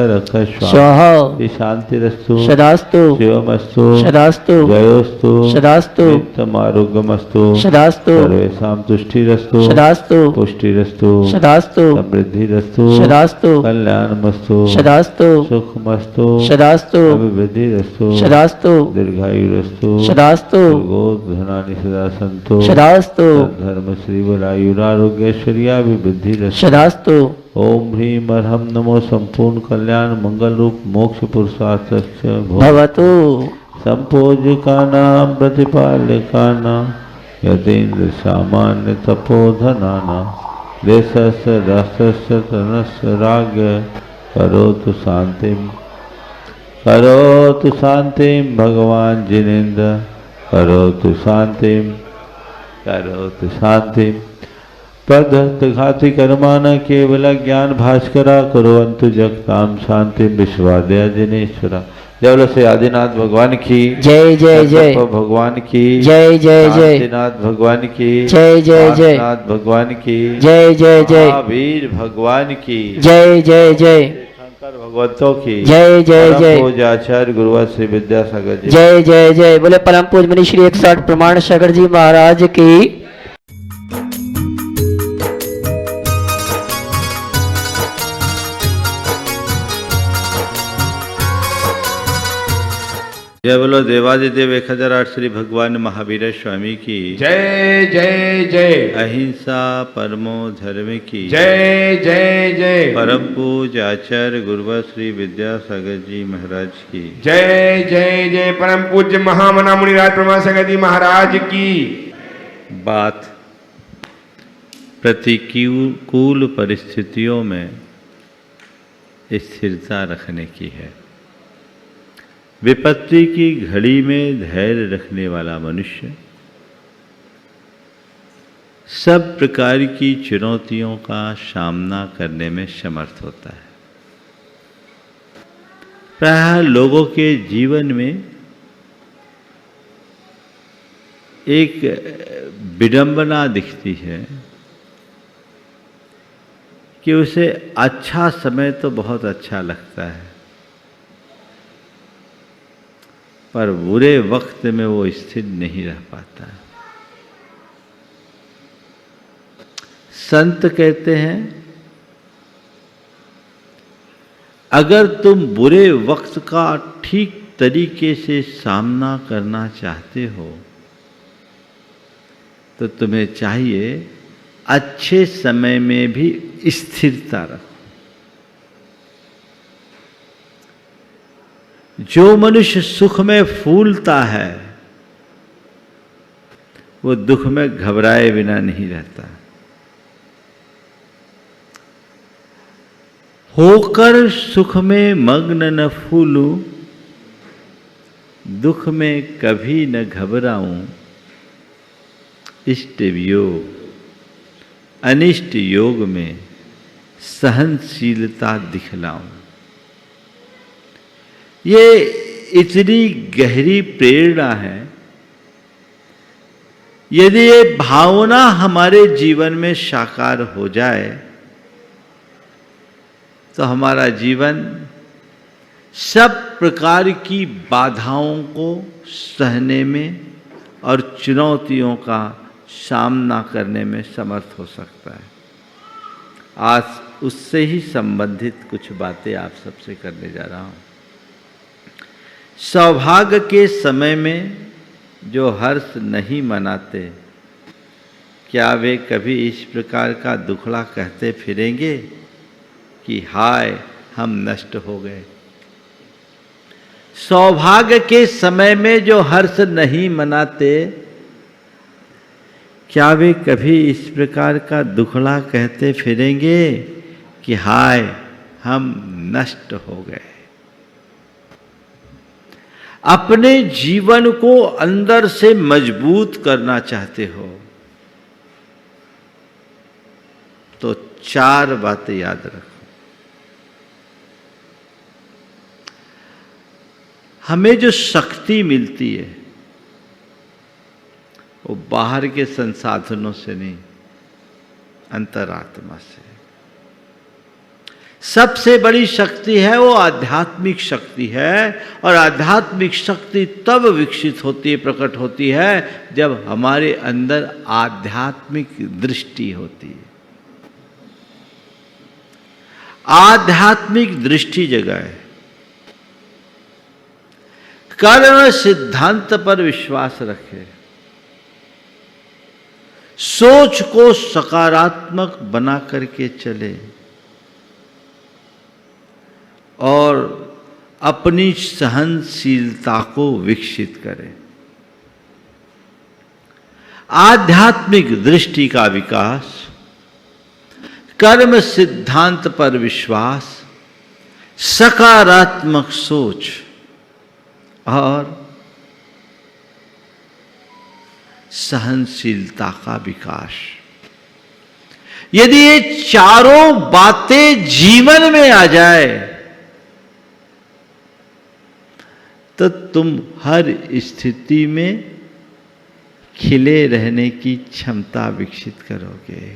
स्वाहा। शांति रस्तु
सदास्तु।
शिवमस्तु
सदास्तु।
जयोस्तु
सदास्तु।
नित्यम आरोग्यमस्तु
सदास्तु।
सर्वेषां तुष्टिरस्तु
सदास्तु।
पुष्टिरस्तु
सदास्तु।
समृद्धिरस्तु
सदास्तु।
कल्याणमस्तु
सदास्तु।
सुखमस्तु
सदास्तु।
अभिवृद्धिरस्तु
सदास्तु।
दीर्घायुरस्तु
सदास्तु।
धनानि सदा सन्तु
सदास्तु।
धर्म श्री बलायुरारोग्यश्वर्याभिवृद्धिरस्तु
सदास्तु।
ओम ह्रीं बरहम नमो संपूर्ण कल्याण मंगल रूप मोक्ष पुरुषार्थ
भवतु।
संपूजिका नाम प्रतिपालिका नाम यतीन्द्र सामान्य तपोधना नाम देशस्य राष्ट्रस्य तनस्य राज्ञ करोतु शांतिम भगवान जिनेन्द्र करोतु शांतिम प्रदत्त घाति कर्मान केवल ज्ञान भास्करा कुर्वन्तु जगताम शांति विश्वादया जिनेश्वरा। जय बोलो श्री आदिनाथ भगवान की
जय जय जय।
भगवान की
जय जय जय।
आदिनाथ भगवान की
जय जय जय।
नाथ भगवान की
जय जय जय।
महावीर भगवान की
जय जय जय।
शंकर भगवतों की
जय जय जय।
पूज्य आचार्य गुरुवर श्री विद्यासागर जी
जय जय जय। बोले परम पूज्य मुनि श्री 160 प्रमाण सागर जी महाराज की।
जय बोलो देवादिदेव 1008 श्री भगवान महावीर स्वामी की
जय जय जय।
अहिंसा परमो धर्म की
जय जय जय।
परम पूज्य आचार्य गुरुवर श्री विद्यासागर जी महाराज की
जय जय जय। परम पूज्य महामना मुनिराज प्रमासागर जी महाराज की।
बात प्रतिकूल परिस्थितियों में स्थिरता रखने की है। विपत्ति की घड़ी में धैर्य रखने वाला मनुष्य सब प्रकार की चुनौतियों का सामना करने में समर्थ होता है। प्रायः लोगों के जीवन में एक विडंबना दिखती है कि उसे अच्छा समय तो बहुत अच्छा लगता है, पर बुरे वक्त में वो स्थिर नहीं रह पाता। संत कहते हैं, अगर तुम बुरे वक्त का ठीक तरीके से सामना करना चाहते हो तो तुम्हें चाहिए अच्छे समय में भी स्थिरता रखो। जो मनुष्य सुख में फूलता है वो दुख में घबराए बिना नहीं रहता। होकर सुख में मग्न न फूलूं, दुख में कभी न घबराऊं, इष्ट योग अनिष्ट योग में सहनशीलता दिखलाऊं। ये इतनी गहरी प्रेरणा है। यदि ये भावना हमारे जीवन में साकार हो जाए तो हमारा जीवन सब प्रकार की बाधाओं को सहने में और चुनौतियों का सामना करने में समर्थ हो सकता है। आज उससे ही संबंधित कुछ बातें आप सबसे करने जा रहा हूं। सौभाग्य के समय में जो हर्ष नहीं मनाते, क्या वे कभी इस प्रकार का दुखड़ा कहते फिरेंगे कि हाय हम नष्ट हो गए? सौभाग्य के समय में जो हर्ष नहीं मनाते, क्या वे कभी इस प्रकार का दुखड़ा कहते फिरेंगे कि हाय हम नष्ट हो गए? अपने जीवन को अंदर से मजबूत करना चाहते हो तो 4 बातें याद रखो। हमें जो शक्ति मिलती है वो बाहर के संसाधनों से नहीं, अंतरात्मा से। सबसे बड़ी शक्ति है वो आध्यात्मिक शक्ति है, और आध्यात्मिक शक्ति तब विकसित होती है, प्रकट होती है, जब हमारे अंदर आध्यात्मिक दृष्टि होती है। आध्यात्मिक दृष्टि जगाए, कर्म सिद्धांत पर विश्वास रखे, सोच को सकारात्मक बना करके चले और अपनी सहनशीलता को विकसित करें। आध्यात्मिक दृष्टि का विकास, कर्म सिद्धांत पर विश्वास, सकारात्मक सोच और सहनशीलता का विकास। यदि ये चारों बातें जीवन में आ जाए तो तुम हर स्थिति में खिले रहने की क्षमता विकसित करोगे।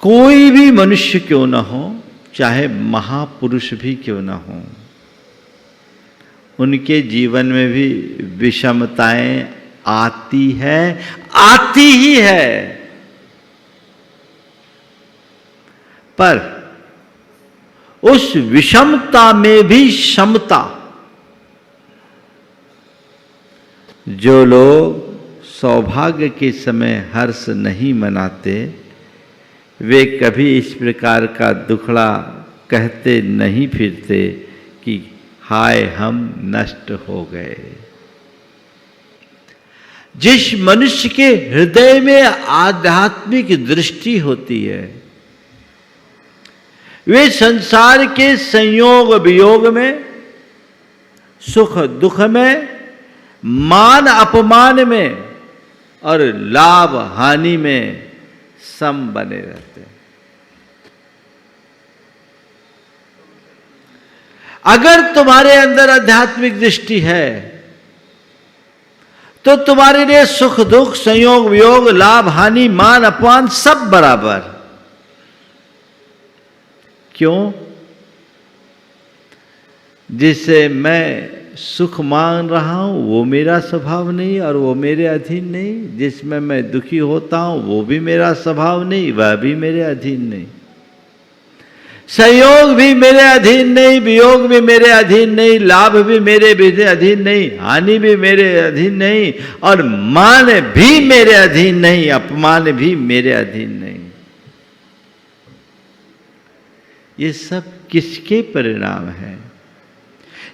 कोई भी मनुष्य क्यों ना हो, चाहे महापुरुष भी क्यों ना हो, उनके जीवन में भी विषमताएं आती है, आती ही है। पर उस विषमता में भी समता। जो लोग सौभाग्य के समय हर्ष नहीं मनाते, वे कभी इस प्रकार का दुखड़ा कहते नहीं फिरते कि हाय हम नष्ट हो गए। जिस मनुष्य के हृदय में आध्यात्मिक दृष्टि होती है, वे संसार के संयोग वियोग में, सुख दुख में, मान अपमान में और लाभ हानि में सम बने रहते हैं। अगर तुम्हारे अंदर आध्यात्मिक दृष्टि है तो तुम्हारे लिए सुख दुख, संयोग वियोग, लाभ हानि, मान अपमान सब बराबर। क्यों? जिससे मैं सुख मान रहा हूं वो मेरा स्वभाव नहीं और वो मेरे अधीन नहीं, जिसमें मैं दुखी होता हूं वो भी मेरा स्वभाव नहीं, वह भी मेरे अधीन नहीं, संयोग भी मेरे अधीन नहीं, वियोग भी मेरे अधीन नहीं, लाभ भी मेरे अधीन नहीं, हानि भी मेरे अधीन नहीं, और मान भी मेरे अधीन नहीं, अपमान भी मेरे अधीन नहीं। ये सब किसके परिणाम है?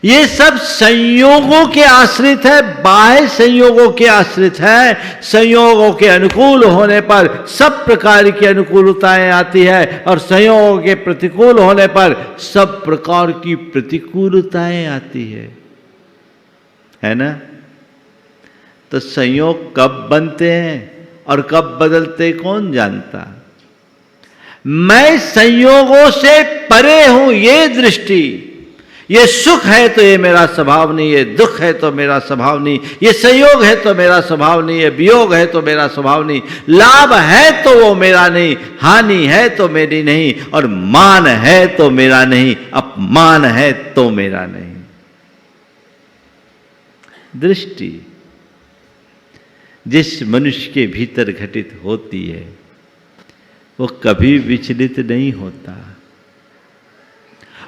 ये सब संयोगों के आश्रित है, बाह्य संयोगों के आश्रित है। संयोगों के अनुकूल होने पर सब प्रकार की अनुकूलताएं आती है, और संयोगों के प्रतिकूल होने पर सब प्रकार की प्रतिकूलताएं आती है ना? तो संयोग कब बनते हैं और कब बदलते कौन जानता? मैं संयोगों से परे हूं, ये दृष्टि। ये सुख है तो ये मेरा स्वभाव नहीं, ये दुख है तो मेरा स्वभाव नहीं, ये संयोग है तो मेरा स्वभाव नहीं, ये वियोग है तो मेरा स्वभाव नहीं, लाभ है तो वो मेरा नहीं, हानि है तो मेरी नहीं, और मान है तो मेरा नहीं, अपमान है तो मेरा नहीं। दृष्टि जिस मनुष्य के भीतर घटित होती है वो कभी विचलित नहीं होता।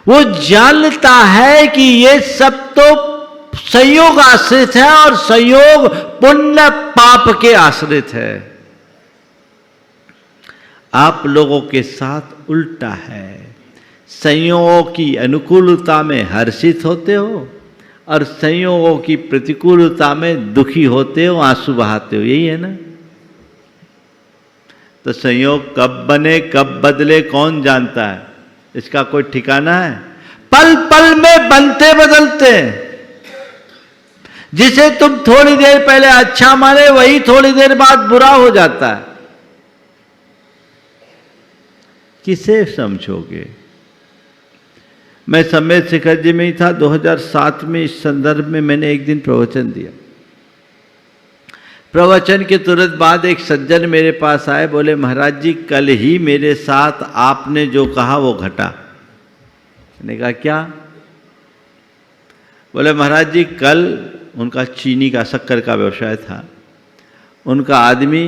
वो जानता है कि ये सब तो संयोग आश्रित है और संयोग पुण्य पाप के आश्रित है। आप लोगों के साथ उल्टा है। संयोगों की अनुकूलता में हर्षित होते हो और संयोगों की प्रतिकूलता में दुखी होते हो, आंसू बहाते हो, यही है ना। तो संयोग कब बने कब बदले कौन जानता है, इसका कोई ठिकाना है। पल पल में बनते बदलते हैं। जिसे तुम थोड़ी देर पहले अच्छा माने वही थोड़ी देर बाद बुरा हो जाता है। किसे समझोगे। मैं सम्मेद शिखर जी में ही था 2007 में। इस संदर्भ में मैंने एक दिन प्रवचन दिया। प्रवचन के तुरंत बाद एक सज्जन मेरे पास आए, बोले महाराज जी कल ही मेरे साथ आपने जो कहा वो घटा। मैंने कहा क्या? बोले महाराज जी कल, उनका चीनी का शक्कर का व्यवसाय था, उनका आदमी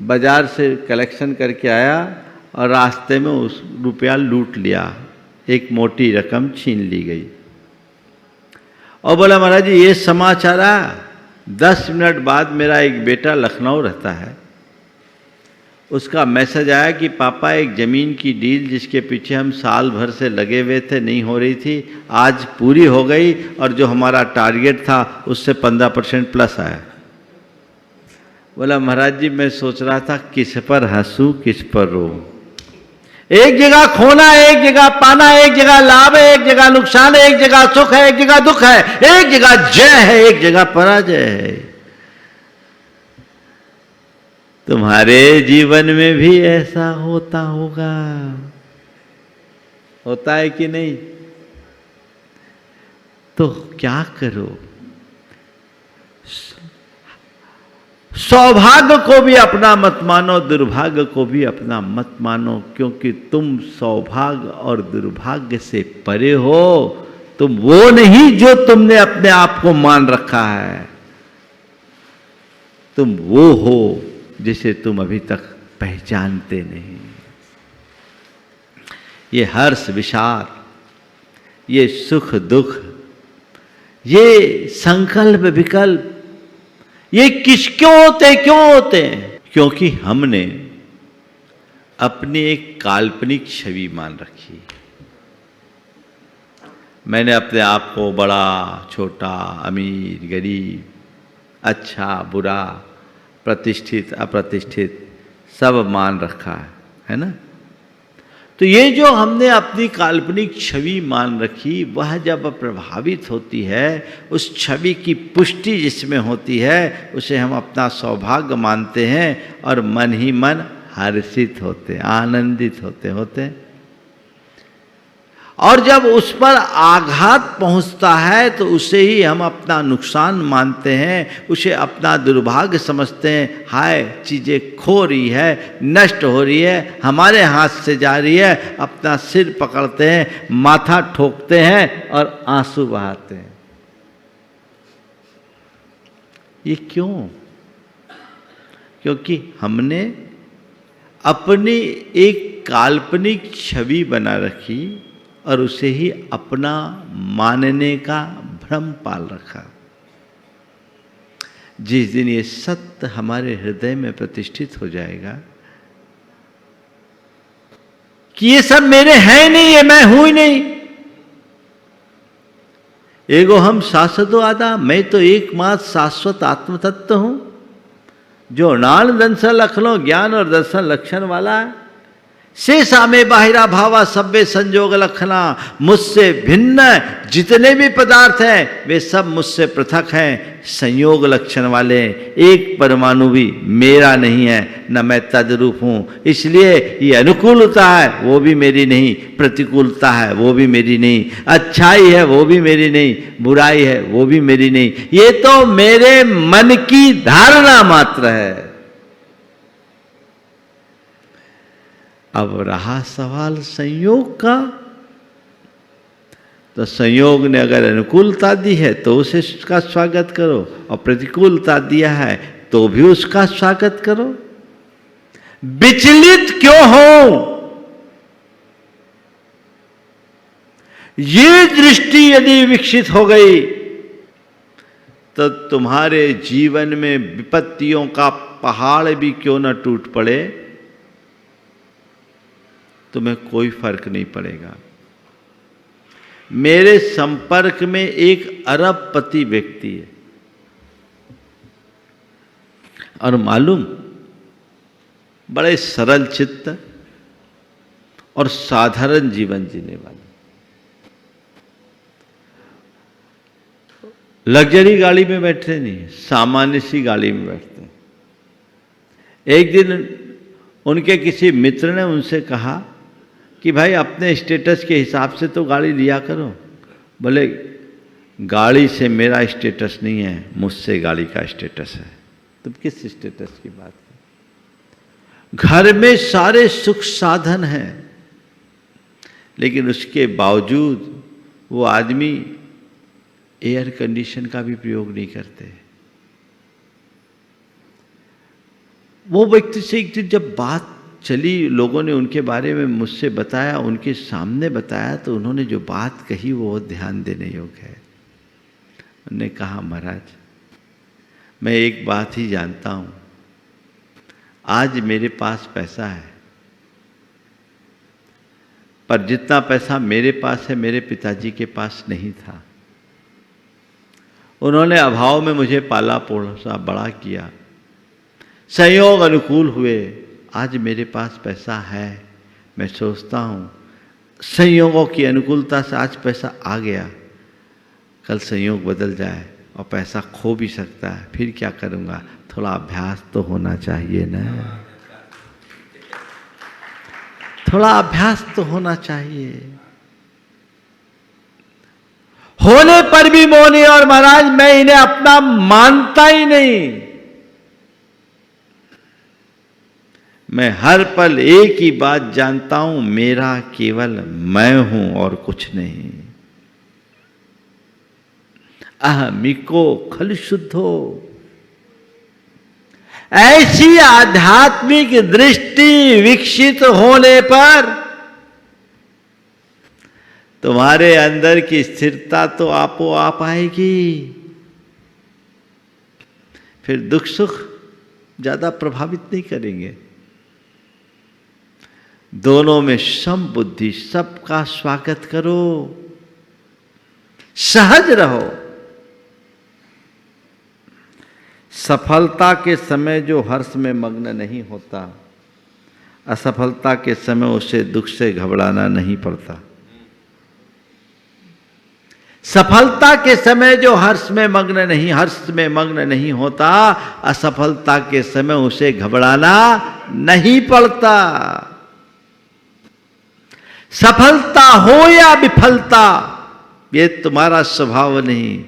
बाजार से कलेक्शन करके आया और रास्ते में उस रुपया लूट लिया, एक मोटी रकम छीन ली गई। और बोला महाराज जी ये समाचार आया। 10 मिनट बाद मेरा एक बेटा लखनऊ रहता है, उसका मैसेज आया कि पापा एक ज़मीन की डील जिसके पीछे हम साल भर से लगे हुए थे, नहीं हो रही थी, आज पूरी हो गई और जो हमारा टारगेट था उससे 15% प्लस आया। बोला महाराज जी मैं सोच रहा था किस पर हंसूं किस पर रो। एक जगह खोना, एक जगह पाना, एक जगह लाभ है, एक जगह नुकसान है, एक जगह सुख है, एक जगह दुख है, एक जगह जय है, एक जगह पराजय है। तुम्हारे जीवन में भी ऐसा होता होगा, होता है कि नहीं? तो क्या करो, सौभाग्य को भी अपना मत मानो, दुर्भाग्य को भी अपना मत मानो, क्योंकि तुम सौभाग्य और दुर्भाग्य से परे हो। तुम वो नहीं जो तुमने अपने आप को मान रखा है, तुम वो हो जिसे तुम अभी तक पहचानते नहीं। ये हर्ष विषाद, ये सुख दुख, ये संकल्प विकल्प, ये क्यों होते हैं? क्योंकि हमने अपनी एक काल्पनिक छवि मान रखी। मैंने अपने आप को बड़ा छोटा, अमीर गरीब, अच्छा बुरा, प्रतिष्ठित अप्रतिष्ठित सब मान रखा है ना। तो ये जो हमने अपनी काल्पनिक छवि मान रखी, वह जब प्रभावित होती है, उस छवि की पुष्टि जिसमें होती है, उसे हम अपना सौभाग्य मानते हैं और मन ही मन हर्षित होते, आनंदित होते हैं। और जब उस पर आघात पहुंचता है तो उसे ही हम अपना नुकसान मानते हैं, उसे अपना दुर्भाग्य समझते हैं। हाय चीज़ें खो रही है, नष्ट हो रही है, हमारे हाथ से जा रही है, अपना सिर पकड़ते हैं, माथा ठोकते हैं और आंसू बहाते हैं। ये क्यों? क्योंकि हमने अपनी एक काल्पनिक छवि बना रखी और उसे ही अपना मानने का भ्रम पाल रखा। जिस दिन ये सत्य हमारे हृदय में प्रतिष्ठित हो जाएगा कि ये सब मेरे हैं नहीं, ये मैं हूं ही नहीं, एगो हम शाश्वतो आदा, मैं तो एकमात्र शाश्वत आत्म तत्व हूं जो नान दंसल लखनऊ ज्ञान और दर्शन लक्षण वाला है। शेषा में बाहिरा भावा सभ्य संजोग लक्षणा, मुझसे भिन्न जितने भी पदार्थ हैं वे सब मुझसे पृथक हैं, संयोग लक्षण वाले। एक परमाणु भी मेरा नहीं है, न मैं तद्रूप हूं। इसलिए ये अनुकूलता है वो भी मेरी नहीं, प्रतिकूलता है वो भी मेरी नहीं, अच्छाई है वो भी मेरी नहीं, बुराई है वो भी मेरी नहीं। ये तो मेरे मन की धारणा मात्र है। अब रहा सवाल संयोग का, तो संयोग ने अगर अनुकूलता दी है तो उसे उसका स्वागत करो, और प्रतिकूलता दिया है तो भी उसका स्वागत करो। विचलित क्यों हो? ये दृष्टि यदि विकसित हो गई तो तुम्हारे जीवन में विपत्तियों का पहाड़ भी क्यों न टूट पड़े, तुम्हें कोई फर्क नहीं पड़ेगा। मेरे संपर्क में एक अरबपति व्यक्ति है, और मालूम, बड़े सरल चित्त और साधारण जीवन जीने वाले। लग्जरी गाड़ी में बैठते नहीं, सामान्य सी गाड़ी में बैठते हैं। एक दिन उनके किसी मित्र ने उनसे कहा कि भाई अपने स्टेटस के हिसाब से तो गाड़ी लिया करो। बोले गाड़ी से मेरा स्टेटस नहीं है, मुझसे गाड़ी का स्टेटस है। तुम किस स्टेटस की बात कर? घर में सारे सुख साधन हैं, लेकिन उसके बावजूद वो आदमी एयर कंडीशन का भी प्रयोग नहीं करते। वो व्यक्ति से एक दिन जब बात चली, लोगों ने उनके बारे में मुझसे बताया, उनके सामने बताया, तो उन्होंने जो बात कही वो ध्यान देने योग्य है। उन्होंने कहा, महाराज मैं एक बात ही जानता हूं, आज मेरे पास पैसा है, पर जितना पैसा मेरे पास है मेरे पिताजी के पास नहीं था। उन्होंने अभाव में मुझे पाला पोसा बड़ा किया, संयोग अनुकूल हुए, आज मेरे पास पैसा है। मैं सोचता हूँ संयोगों की अनुकूलता से आज पैसा आ गया, कल संयोग बदल जाए और पैसा खो भी सकता है, फिर क्या करूँगा? थोड़ा अभ्यास तो होना चाहिए ना, थोड़ा अभ्यास तो होना चाहिए। होने पर भी मोनी, और महाराज मैं इन्हें अपना मानता ही नहीं। मैं हर पल एक ही बात जानता हूं, मेरा केवल मैं हूं और कुछ नहीं। अहमिको खल शुद्धो। ऐसी आध्यात्मिक दृष्टि विकसित होने पर तुम्हारे अंदर की स्थिरता तो आपो आप आएगी, फिर दुख सुख ज्यादा प्रभावित नहीं करेंगे। दोनों में सम बुद्धि, सबका स्वागत करो, सहज रहो। सफलता के समय जो हर्ष में मग्न नहीं होता, असफलता के समय उसे दुख से घबराना नहीं पड़ता। सफलता के समय जो हर्ष में मग्न नहीं होता, असफलता के समय उसे घबराना नहीं पड़ता। सफलता हो या विफलता, ये तुम्हारा स्वभाव नहीं।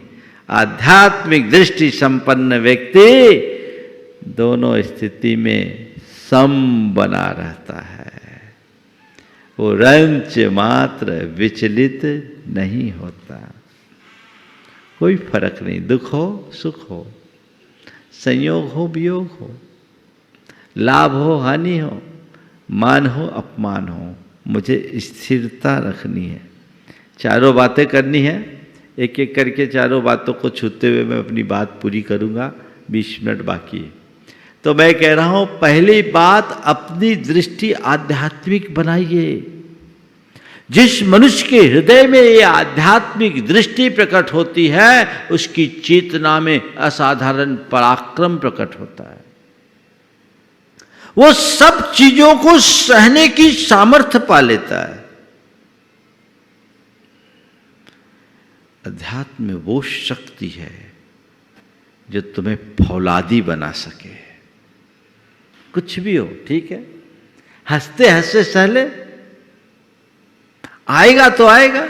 आध्यात्मिक दृष्टि संपन्न व्यक्ति दोनों स्थिति में सम बना रहता है, वो रंच मात्र विचलित नहीं होता। कोई फर्क नहीं, दुख हो सुख हो, संयोग हो वियोग हो, लाभ हो हानि हो, मान हो अपमान हो, मुझे स्थिरता रखनी है। चारों बातें करनी है, एक एक करके चारों बातों को छूते हुए मैं अपनी बात पूरी करूंगा। 20 मिनट बाकी है, तो मैं कह रहा हूं, पहली बात अपनी दृष्टि आध्यात्मिक बनाइए। जिस मनुष्य के हृदय में ये आध्यात्मिक दृष्टि प्रकट होती है, उसकी चेतना में असाधारण पराक्रम प्रकट होता है। वो सब चीजों को सहने की सामर्थ्य पा लेता है। अध्यात्म में वो शक्ति है जो तुम्हें फौलादी बना सके। कुछ भी हो, ठीक है, हंसते हंसते सहले, आएगा तो आएगा।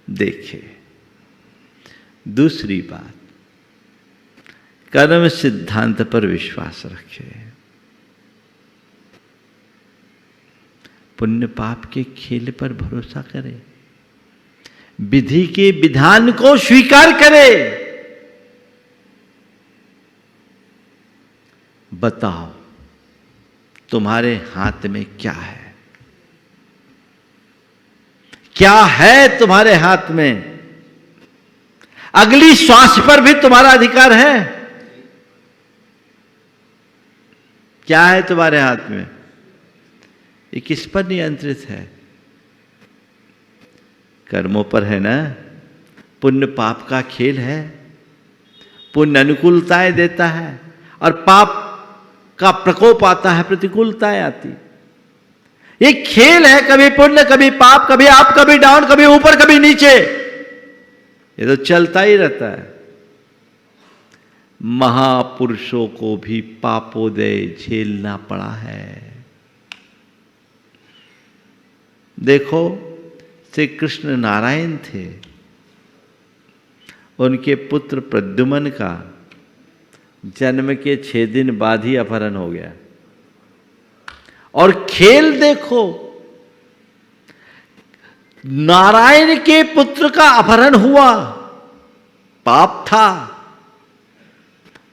देखिए, दूसरी बात, कर्म सिद्धांत पर विश्वास रखे। पुण्य पाप के खेल पर भरोसा करे, विधि के विधान को स्वीकार करे। बताओ तुम्हारे हाथ में क्या है? क्या है तुम्हारे हाथ में? अगली श्वास पर भी तुम्हारा अधिकार है। क्या है तुम्हारे हाथ में? ये किस पर नियंत्रित है? कर्मों पर है ना। पुण्य पाप का खेल है। पुण्य अनुकूलताएं देता है और पाप का प्रकोप आता है, प्रतिकूलताएं आती। ये खेल है, कभी पुण्य कभी पाप, कभी अप कभी डाउन, कभी ऊपर कभी नीचे, ये तो चलता ही रहता है। महापुरुषों को भी पापोदय झेलना पड़ा है। देखो, श्री कृष्ण नारायण थे, उनके पुत्र प्रद्युमन का जन्म के 6 दिन बाद ही अपहरण हो गया। और खेल देखो, नारायण के पुत्र का अपहरण हुआ, पाप था,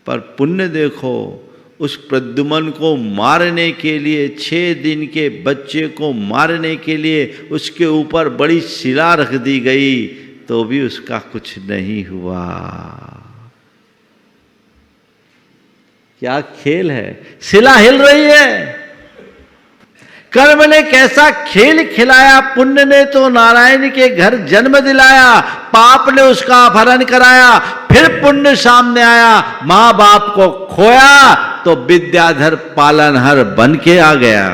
पर पुण्य देखो, उस प्रद्युमन को मारने के लिए, 6 दिन के बच्चे को मारने के लिए उसके ऊपर बड़ी शिला रख दी गई, तो भी उसका कुछ नहीं हुआ। क्या खेल है! शिला हिल रही है। कर्म ने कैसा खेल खिलाया। पुण्य ने तो नारायण के घर जन्म दिलाया, पाप ने उसका अपहरण कराया। फिर पुण्य सामने आया, मां बाप को खोया तो विद्याधर पालनहार बन के आ गया।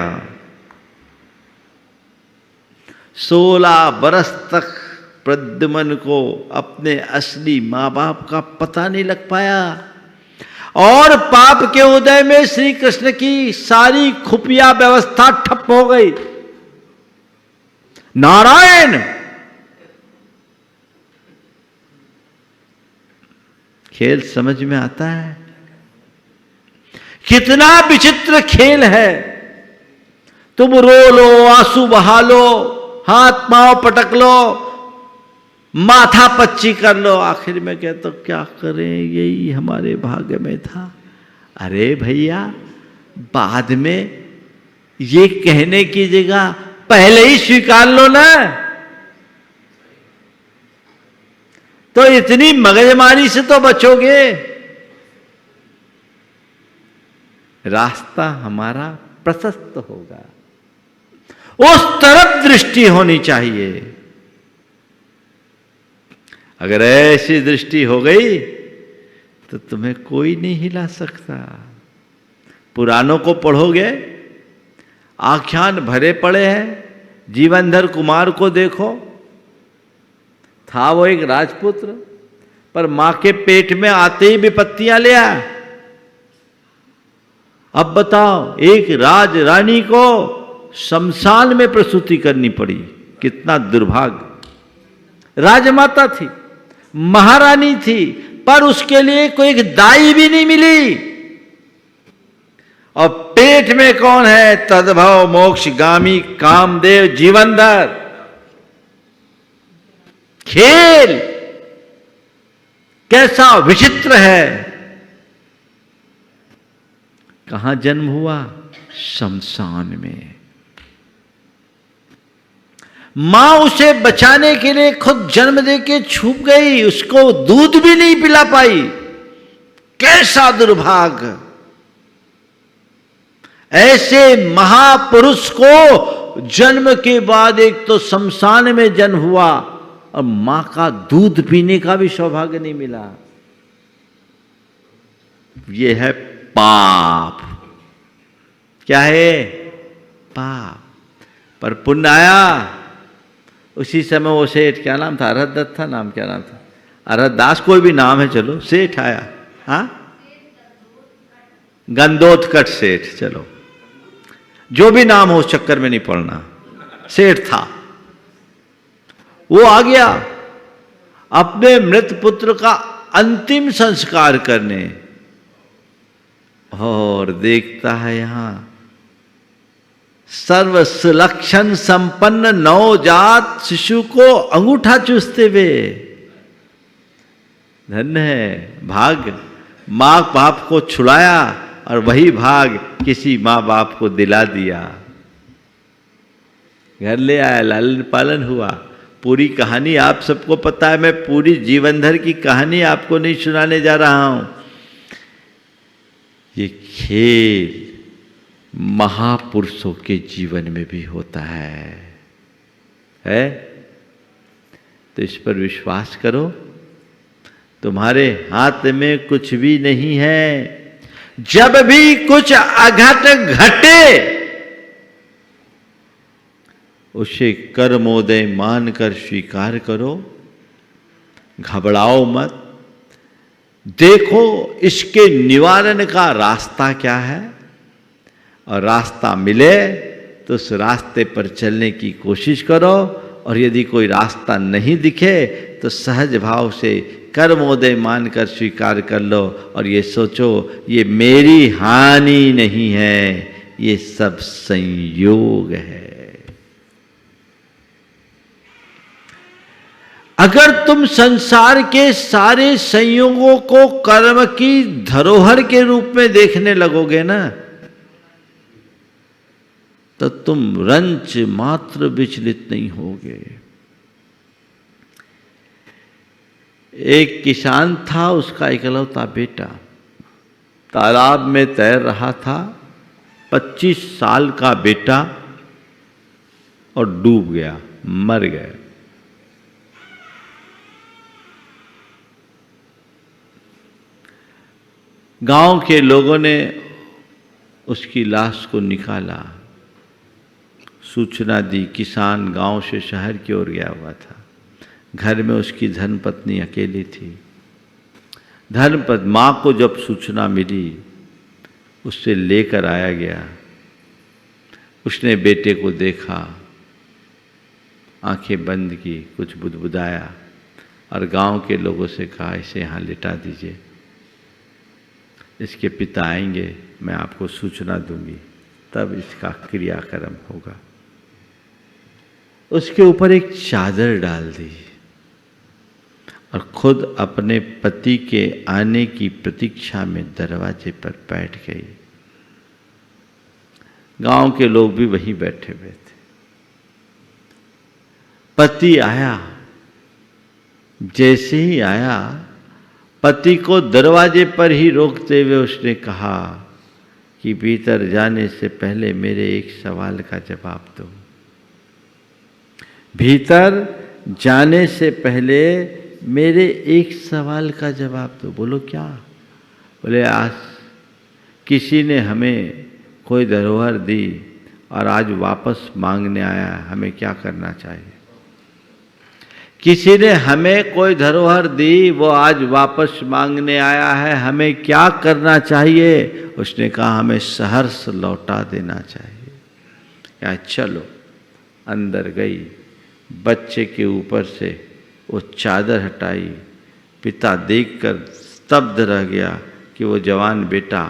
16 बरस तक प्रद्युमन को अपने असली मां बाप का पता नहीं लग पाया। और पाप के उदय में श्री कृष्ण की सारी खुफिया व्यवस्था ठप हो गई। नारायण खेल समझ में आता है? कितना विचित्र खेल है। तुम रो लो, आंसू बहा लो, हाथ पांव पटक लो, माथा पच्ची कर लो, आखिर में कहते तो क्या करें, यही हमारे भाग्य में था। अरे भैया, बाद में ये कहने की जगह पहले ही स्वीकार लो ना। तो इतनी मगजमारी से तो बचोगे। रास्ता हमारा प्रशस्त होगा। उस तरफ दृष्टि होनी चाहिए। अगर ऐसी दृष्टि हो गई तो तुम्हें कोई नहीं हिला सकता। पुराणों को पढ़ोगे, आख्यान भरे पड़े हैं। जीवनधर कुमार को देखो, था वो एक राजपुत्र, पर मां के पेट में आते ही विपत्तियां ले आया। अब बताओ, एक राज रानी को शमशान में प्रसूति करनी पड़ी। कितना दुर्भाग्य। राजमाता थी, महारानी थी, पर उसके लिए कोई एक दाई भी नहीं मिली। और पेट में कौन है? तद्भव मोक्षगामी कामदेव जीवनधर। खेल कैसा विचित्र है। कहां जन्म हुआ? शमशान में। मां उसे बचाने के लिए खुद जन्म देके छूट गई, उसको दूध भी नहीं पिला पाई। कैसा दुर्भाग्य। ऐसे महापुरुष को जन्म के बाद एक तो शमशान में जन्म हुआ और मां का दूध पीने का भी सौभाग्य नहीं मिला। यह है पाप। क्या है? पाप। पर पुण्य आया। उसी समय वो सेठ, क्या नाम था? अरहत दत्त था नाम, क्या नाम था? अरहत दास, कोई भी नाम है, चलो सेठ आया। हाँ, गंदोत्कट सेठ, चलो जो भी नाम हो, उस चक्कर में नहीं पड़ना। सेठ था, वो आ गया अपने मृत पुत्र का अंतिम संस्कार करने, और देखता है यहां सर्व सुलक्षण संपन्न नवजात शिशु को अंगूठा चूसते हुए। धन्य है भाग्य, मां बाप को छुड़ाया और वही भाग किसी मां बाप को दिला दिया। घर ले आया, लालन पालन हुआ, पूरी कहानी आप सबको पता है, मैं पूरी जीवन भर की कहानी आपको नहीं सुनाने जा रहा हूं। ये खेल महापुरुषों के जीवन में भी होता है? तो इस पर विश्वास करो। तुम्हारे हाथ में कुछ भी नहीं है। जब भी कुछ अघट घटे उसे कर्मोदय मानकर स्वीकार करो, घबराओ मत। देखो इसके निवारण का रास्ता क्या है, और रास्ता मिले तो उस रास्ते पर चलने की कोशिश करो, और यदि कोई रास्ता नहीं दिखे तो सहज भाव से कर्मोदय मानकर स्वीकार कर लो, और ये सोचो ये मेरी हानि नहीं है, ये सब संयोग है। अगर तुम संसार के सारे संयोगों को कर्म की धरोहर के रूप में देखने लगोगे ना, तो तुम रंच मात्र विचलित नहीं होगे। एक किसान था, उसका इकलौता बेटा तालाब में तैर रहा था। 25 साल का बेटा, और डूब गया, मर गया। गांव के लोगों ने उसकी लाश को निकाला, सूचना दी। किसान गांव से शहर की ओर गया हुआ था। घर में उसकी धर्मपत्नी अकेली थी। धर्मपत्नी माँ को जब सूचना मिली, उससे लेकर आया गया। उसने बेटे को देखा, आंखें बंद की, कुछ बुदबुदाया, और गांव के लोगों से कहा इसे यहाँ लिटा दीजिए, इसके पिता आएंगे, मैं आपको सूचना दूंगी, तब इसका क्रियाक्रम होगा। उसके ऊपर एक चादर डाल दी और खुद अपने पति के आने की प्रतीक्षा में दरवाजे पर बैठ गई। गांव के लोग भी वहीं बैठे हुए थे। पति आया, जैसे ही आया पति को दरवाजे पर ही रोकते हुए उसने कहा कि भीतर जाने से पहले मेरे एक सवाल का जवाब दो। भीतर जाने से पहले मेरे एक सवाल का जवाब दो। बोलो क्या? बोले आज किसी ने हमें कोई धरोहर दी और आज वापस मांगने आया, हमें क्या करना चाहिए? किसी ने हमें कोई धरोहर दी, वो आज वापस मांगने आया है, हमें क्या करना चाहिए? उसने कहा हमें सहर्ष लौटा देना चाहिए। या चलो, अंदर गई, बच्चे के ऊपर से वो चादर हटाई। पिता देखकर स्तब्ध रह गया कि वो जवान बेटा,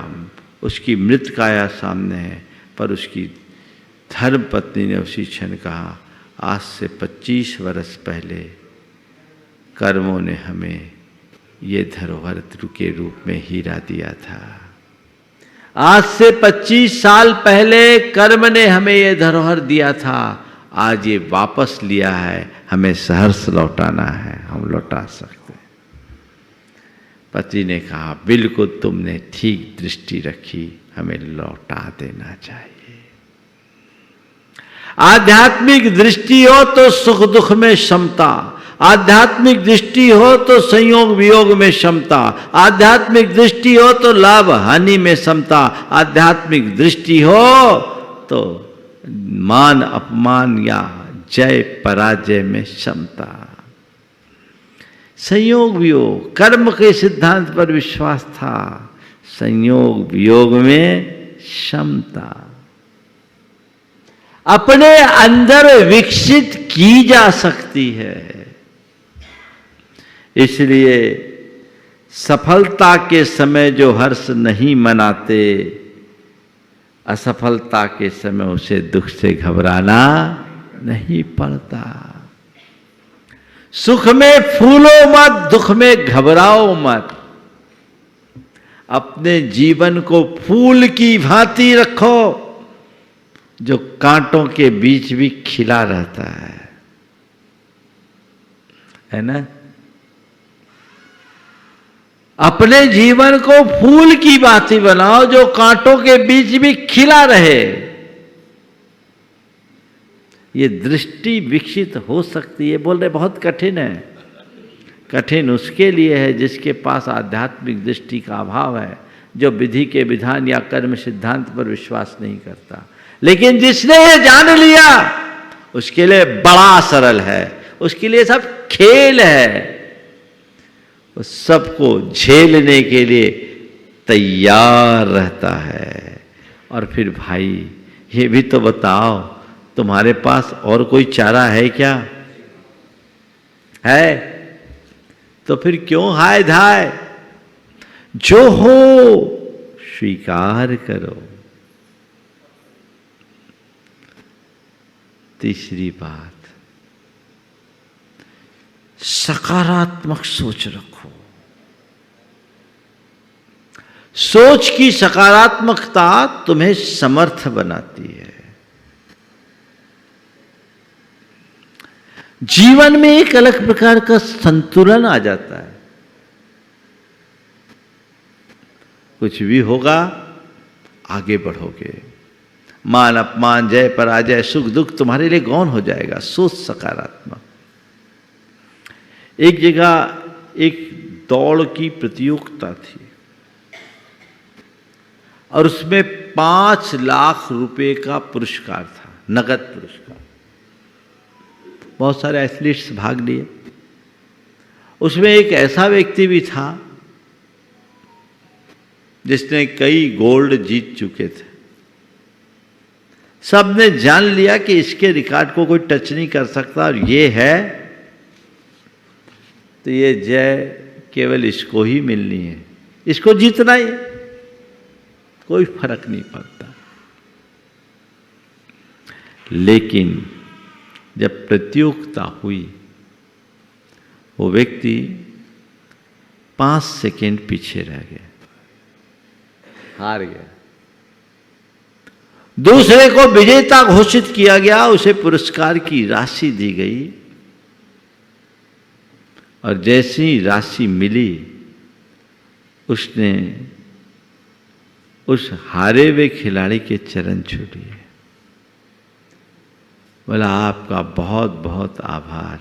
उसकी मृत काया सामने है, पर उसकी धर्मपत्नी ने उसी क्षण कहा आज से 25 वर्ष पहले कर्मों ने हमें ये धरोहर के रूप में हीरा दिया था। आज से 25 साल पहले कर्म ने हमें ये धरोहर दिया था, आज ये वापस लिया है, हमें सहर्ष लौटाना है, हम लौटा सकते हैं। पति ने कहा बिल्कुल तुमने ठीक दृष्टि रखी, हमें लौटा देना चाहिए। आध्यात्मिक दृष्टि हो तो सुख दुख में समता, आध्यात्मिक दृष्टि हो तो संयोग वियोग में समता, आध्यात्मिक दृष्टि हो तो लाभ हानि में समता, आध्यात्मिक दृष्टि हो तो मान अपमान या जय पराजय में समता। संयोग वियोग, कर्म के सिद्धांत पर विश्वास था, संयोग वियोग में समता अपने अंदर विकसित की जा सकती है। इसलिए सफलता के समय जो हर्ष नहीं मनाते, असफलता के समय उसे दुख से घबराना नहीं पड़ता। सुख में फूलो मत, दुख में घबराओ मत। अपने जीवन को फूल की भांति रखो जो कांटों के बीच भी खिला रहता है। है ना? अपने जीवन को फूल की भांति बनाओ जो कांटों के बीच भी खिला रहे। ये दृष्टि विकसित हो सकती है। बोल रहे बहुत कठिन है। कठिन उसके लिए है जिसके पास आध्यात्मिक दृष्टि का अभाव है, जो विधि के विधान या कर्म सिद्धांत पर विश्वास नहीं करता। लेकिन जिसने ये जान लिया उसके लिए बड़ा सरल है, उसके लिए सब खेल है, उस सबको झेलने के लिए तैयार रहता है। और फिर भाई ये भी तो बताओ, तुम्हारे पास और कोई चारा है क्या? है तो फिर क्यों हाय धाय? जो हो स्वीकार करो। तीसरी बात, सकारात्मक सोच रखो। सोच की सकारात्मकता तुम्हें समर्थ बनाती है। जीवन में एक अलग प्रकार का संतुलन आ जाता है। कुछ भी होगा आगे बढ़ोगे। मान अपमान, जय पराजय, सुख दुख तुम्हारे लिए गौण हो जाएगा। सोच सकारात्मक। एक जगह एक दौड़ की प्रतियोगिता थी और उसमें 5 लाख रुपए का पुरस्कार था, नगद पुरस्कार। बहुत सारे एथलीट्स भाग लिए। उसमें एक ऐसा व्यक्ति भी था जिसने कई गोल्ड जीत चुके थे। सबने जान लिया कि इसके रिकॉर्ड को कोई टच नहीं कर सकता और ये है तो ये जय केवल इसको ही मिलनी है, इसको जीतना ही, कोई फर्क नहीं पड़ता। लेकिन जब प्रतियोगिता हुई, वो व्यक्ति 5 सेकेंड पीछे रह गया, हार गया। दूसरे को विजेता घोषित किया गया, उसे पुरस्कार की राशि दी गई और जैसी राशि मिली उसने उस हारे हुए खिलाड़ी के चरण छू लिए। बोला, आपका बहुत बहुत आभार,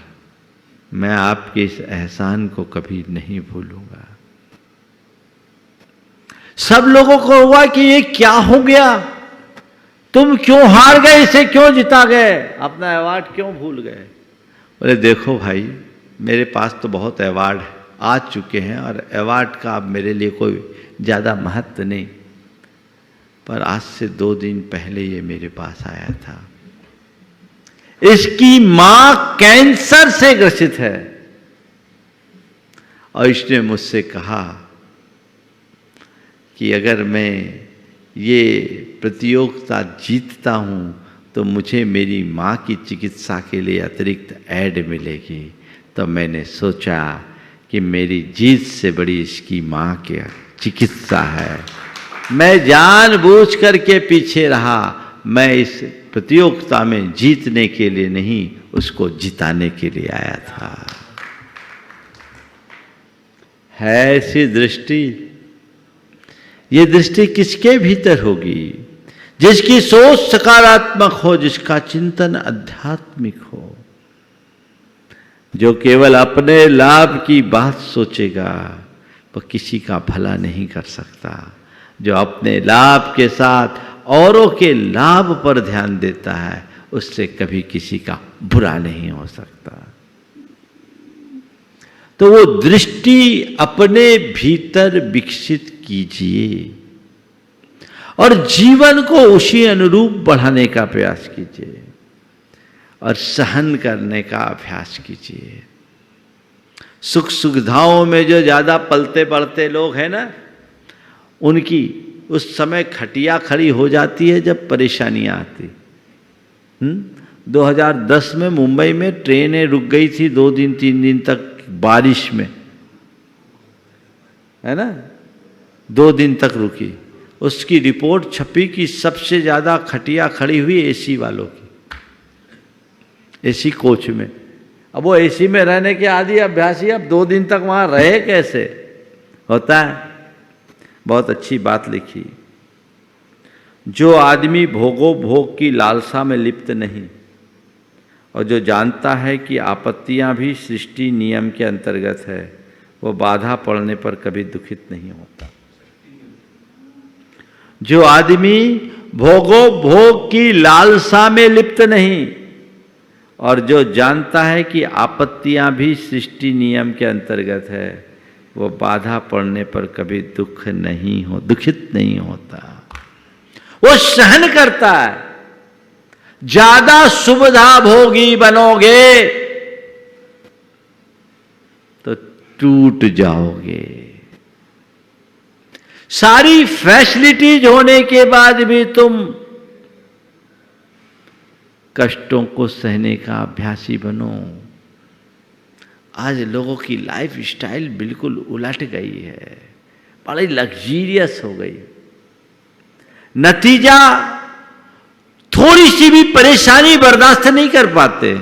मैं आपके इस एहसान को कभी नहीं भूलूंगा। सब लोगों को हुआ कि ये क्या हो गया, तुम क्यों हार गए, इसे क्यों जिता गए, अपना अवार्ड क्यों भूल गए? बोले, देखो भाई, मेरे पास तो बहुत अवार्ड आ चुके हैं और अवार्ड का अब मेरे लिए कोई ज़्यादा महत्व नहीं, पर आज से 2 दिन पहले ये मेरे पास आया था। इसकी मां कैंसर से ग्रसित है और इसने मुझसे कहा कि अगर मैं ये प्रतियोगिता जीतता हूं तो मुझे मेरी मां की चिकित्सा के लिए अतिरिक्त ऐड मिलेगी। तो मैंने सोचा कि मेरी जीत से बड़ी इसकी मां की चिकित्सा है। मैं जानबूझ करके पीछे रहा। मैं इस प्रतियोगिता में जीतने के लिए नहीं, उसको जिताने के लिए आया था। है ऐसी दृष्टि। ये दृष्टि किसके भीतर होगी? जिसकी सोच सकारात्मक हो, जिसका चिंतन आध्यात्मिक हो, जो केवल अपने लाभ की बात सोचेगा वह किसी का भला नहीं कर सकता। जो अपने लाभ के साथ औरों के लाभ पर ध्यान देता है, उससे कभी किसी का बुरा नहीं हो सकता। तो वो दृष्टि अपने भीतर विकसित कीजिए और जीवन को उसी अनुरूप बढ़ाने का प्रयास कीजिए और सहन करने का अभ्यास कीजिए। सुख सुविधाओं में जो ज्यादा पलते पड़ते लोग हैं ना, उनकी उस समय खटिया खड़ी हो जाती है जब परेशानियां आती। 2010 में मुंबई में ट्रेनें रुक गई थी 2 दिन 3 दिन तक बारिश में, है ना, 2 दिन तक रुकी। उसकी रिपोर्ट छपी कि सबसे ज्यादा खटिया खड़ी हुई एसी वालों की, एसी कोच में। अब वो एसी में रहने के आदि अभ्यासी अब 2 दिन तक वहां रहे कैसे? होता है। बहुत अच्छी बात लिखी, जो आदमी भोगो भोग की लालसा में लिप्त नहीं और जो जानता है कि आपत्तियां भी सृष्टि नियम के अंतर्गत है, वो बाधा पड़ने पर कभी दुखित नहीं होता। जो आदमी भोगो भोग की लालसा में लिप्त नहीं और जो जानता है कि आपत्तियां भी सृष्टि नियम के अंतर्गत है, वो बाधा पड़ने पर कभी दुखित नहीं होता। वो सहन करता है। ज्यादा सुविधा भोगी बनोगे तो टूट जाओगे। सारी फैसिलिटीज होने के बाद भी तुम कष्टों को सहने का अभ्यासी बनो। आज लोगों की लाइफ स्टाइल बिल्कुल उलट गई है, बड़ी लग्जीरियस हो गई। नतीजा थोड़ी सी भी परेशानी बर्दाश्त नहीं कर पाते,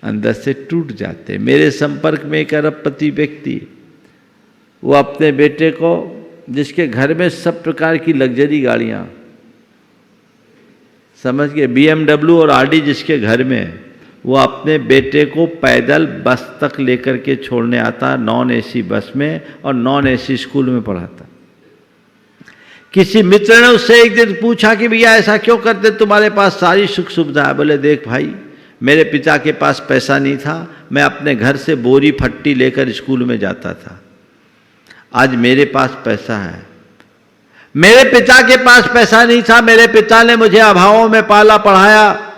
अंदर से टूट जाते। मेरे संपर्क में एक अरबपति व्यक्ति, वो अपने बेटे को, जिसके घर में सब प्रकार की लग्जरी गाड़ियां, समझ गए, BMW और आडी जिसके घर में, वो अपने बेटे को पैदल बस तक लेकर के छोड़ने आता, नॉन एसी बस में, और नॉन एसी स्कूल में पढ़ाता। किसी मित्र ने उससे एक दिन पूछा कि भैया ऐसा क्यों करते, तुम्हारे पास सारी सुख सुविधा है। बोले देख भाई, मेरे पिता के पास पैसा नहीं था, मैं अपने घर से बोरी फट्टी लेकर स्कूल में जाता था। आज मेरे पास पैसा है। मेरे पिता के पास पैसा नहीं था, मेरे पिता ने मुझे अभावों में पाला पढ़ाया।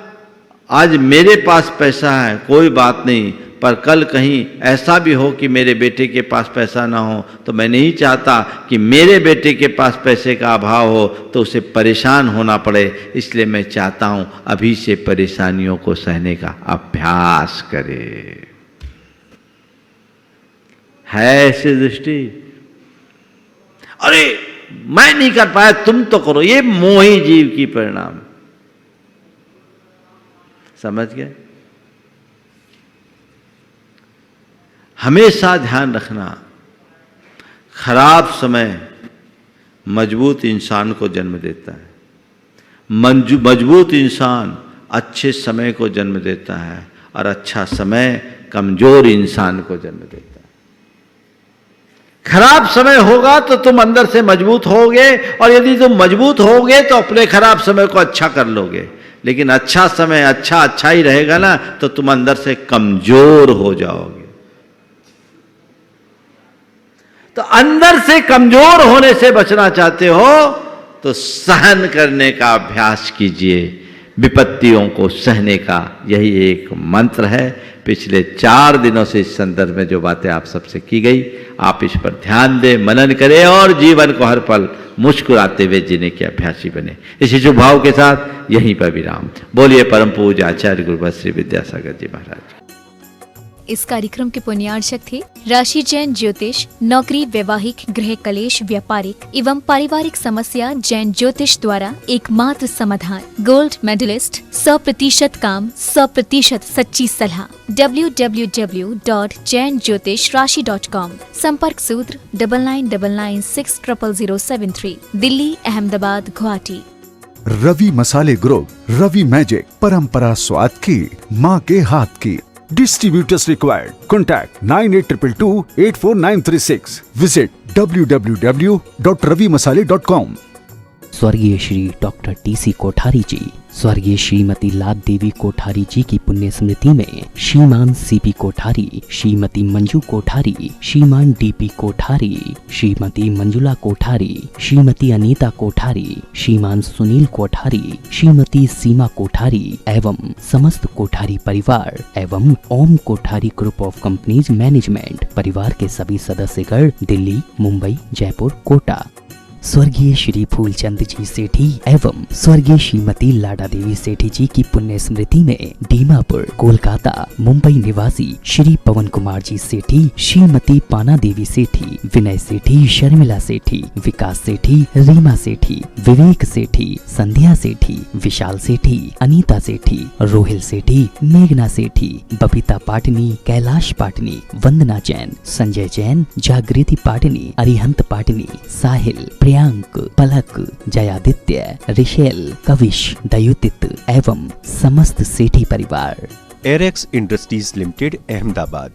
आज मेरे पास पैसा है, कोई बात नहीं, पर कल कहीं ऐसा भी हो कि मेरे बेटे के पास पैसा ना हो, तो मैं नहीं चाहता कि मेरे बेटे के पास पैसे का अभाव हो तो उसे परेशान होना पड़े। इसलिए मैं चाहता हूं अभी से परेशानियों को सहने का अभ्यास करे। है ऐसी दृष्टि? अरे मैं नहीं कर पाया, तुम तो करो, ये मोही जीव की परिणाम। समझ गए? हमेशा ध्यान रखना, खराब समय मजबूत इंसान को जन्म देता है। मजबूत इंसान अच्छे समय को जन्म देता है और अच्छा समय कमजोर इंसान को जन्म देता है। खराब समय होगा तो तुम अंदर से मजबूत होगे, और यदि तुम मजबूत होगे तो अपने खराब समय को अच्छा कर लोगे। लेकिन अच्छा समय अच्छा ही रहेगा ना, तो तुम अंदर से कमजोर हो जाओगे। तो अंदर से कमजोर होने से बचना चाहते हो तो सहन करने का अभ्यास कीजिए। विपत्तियों को सहने का यही एक मंत्र है। पिछले 4 दिनों से इस संदर्भ में जो बातें आप सबसे की गई, आप इस पर ध्यान दें, मनन करें और जीवन को हर पल मुस्कुराते हुए जीने के अभ्यासी बने। इसी शुभ भाव के साथ यहीं पर विराम। बोलिए परम पूज्य आचार्य गुरुवर श्री विद्यासागर जी महाराज।
इस कार्यक्रम के पुण्यार्चक थे राशि जैन ज्योतिष, नौकरी, वैवाहिक, गृह कलेश, व्यापारिक एवं पारिवारिक समस्या जैन ज्योतिष द्वारा एकमात्र समाधान। गोल्ड मेडलिस्ट, 100% काम, 100% सच्ची सलाह। www.jainjyotishrashi.com। संपर्क सूत्र 9999600073। दिल्ली, अहमदाबाद, गुवाहाटी।
रवि मसाले ग्रुप, रवि मैजिक, परंपरा स्वाद की, माँ के हाथ की। Distributors required. Contact 9822284936. Visit www.ravimasale.com.
स्वर्गीय श्री डॉक्टर टीसी कोठारी जी, स्वर्गीय श्रीमती लाद देवी कोठारी जी की पुण्य स्मृति में श्रीमान सीपी कोठारी, श्रीमती मंजू कोठारी, श्रीमान डीपी कोठारी, श्रीमती मंजुला कोठारी, श्रीमती अनीता कोठारी, श्रीमान सुनील कोठारी, श्रीमती सीमा कोठारी एवं समस्त कोठारी परिवार एवं Om Kothari group of companies management परिवार के सभी सदस्यगण दिल्ली, मुंबई, जयपुर, कोटा स्वर्गीय श्री फूलचंद जी सेठी एवं स्वर्गीय श्रीमती लाडा देवी सेठी जी की पुण्य स्मृति में दीमापुर, कोलकाता, मुंबई निवासी श्री पवन कुमार जी सेठी, श्रीमती पाना देवी सेठी, विनय सेठी, शर्मिला सेठी, विकास सेठी, रीमा सेठी, विवेक सेठी, संध्या सेठी, विशाल सेठी, अनीता सेठी, रोहिल सेठी, मेघना सेठी, बबीता पाटनी, कैलाश पाटनी, वंदना जैन, संजय जैन, जागृति पाटनी, अरिहंत पाटनी, साहिल, प्रियांक, पलक, जयादित्य, रिशेल, कविश, दयुतित एवं समस्त सेठी परिवार।
एरेक्स इंडस्ट्रीज लिमिटेड, अहमदाबाद।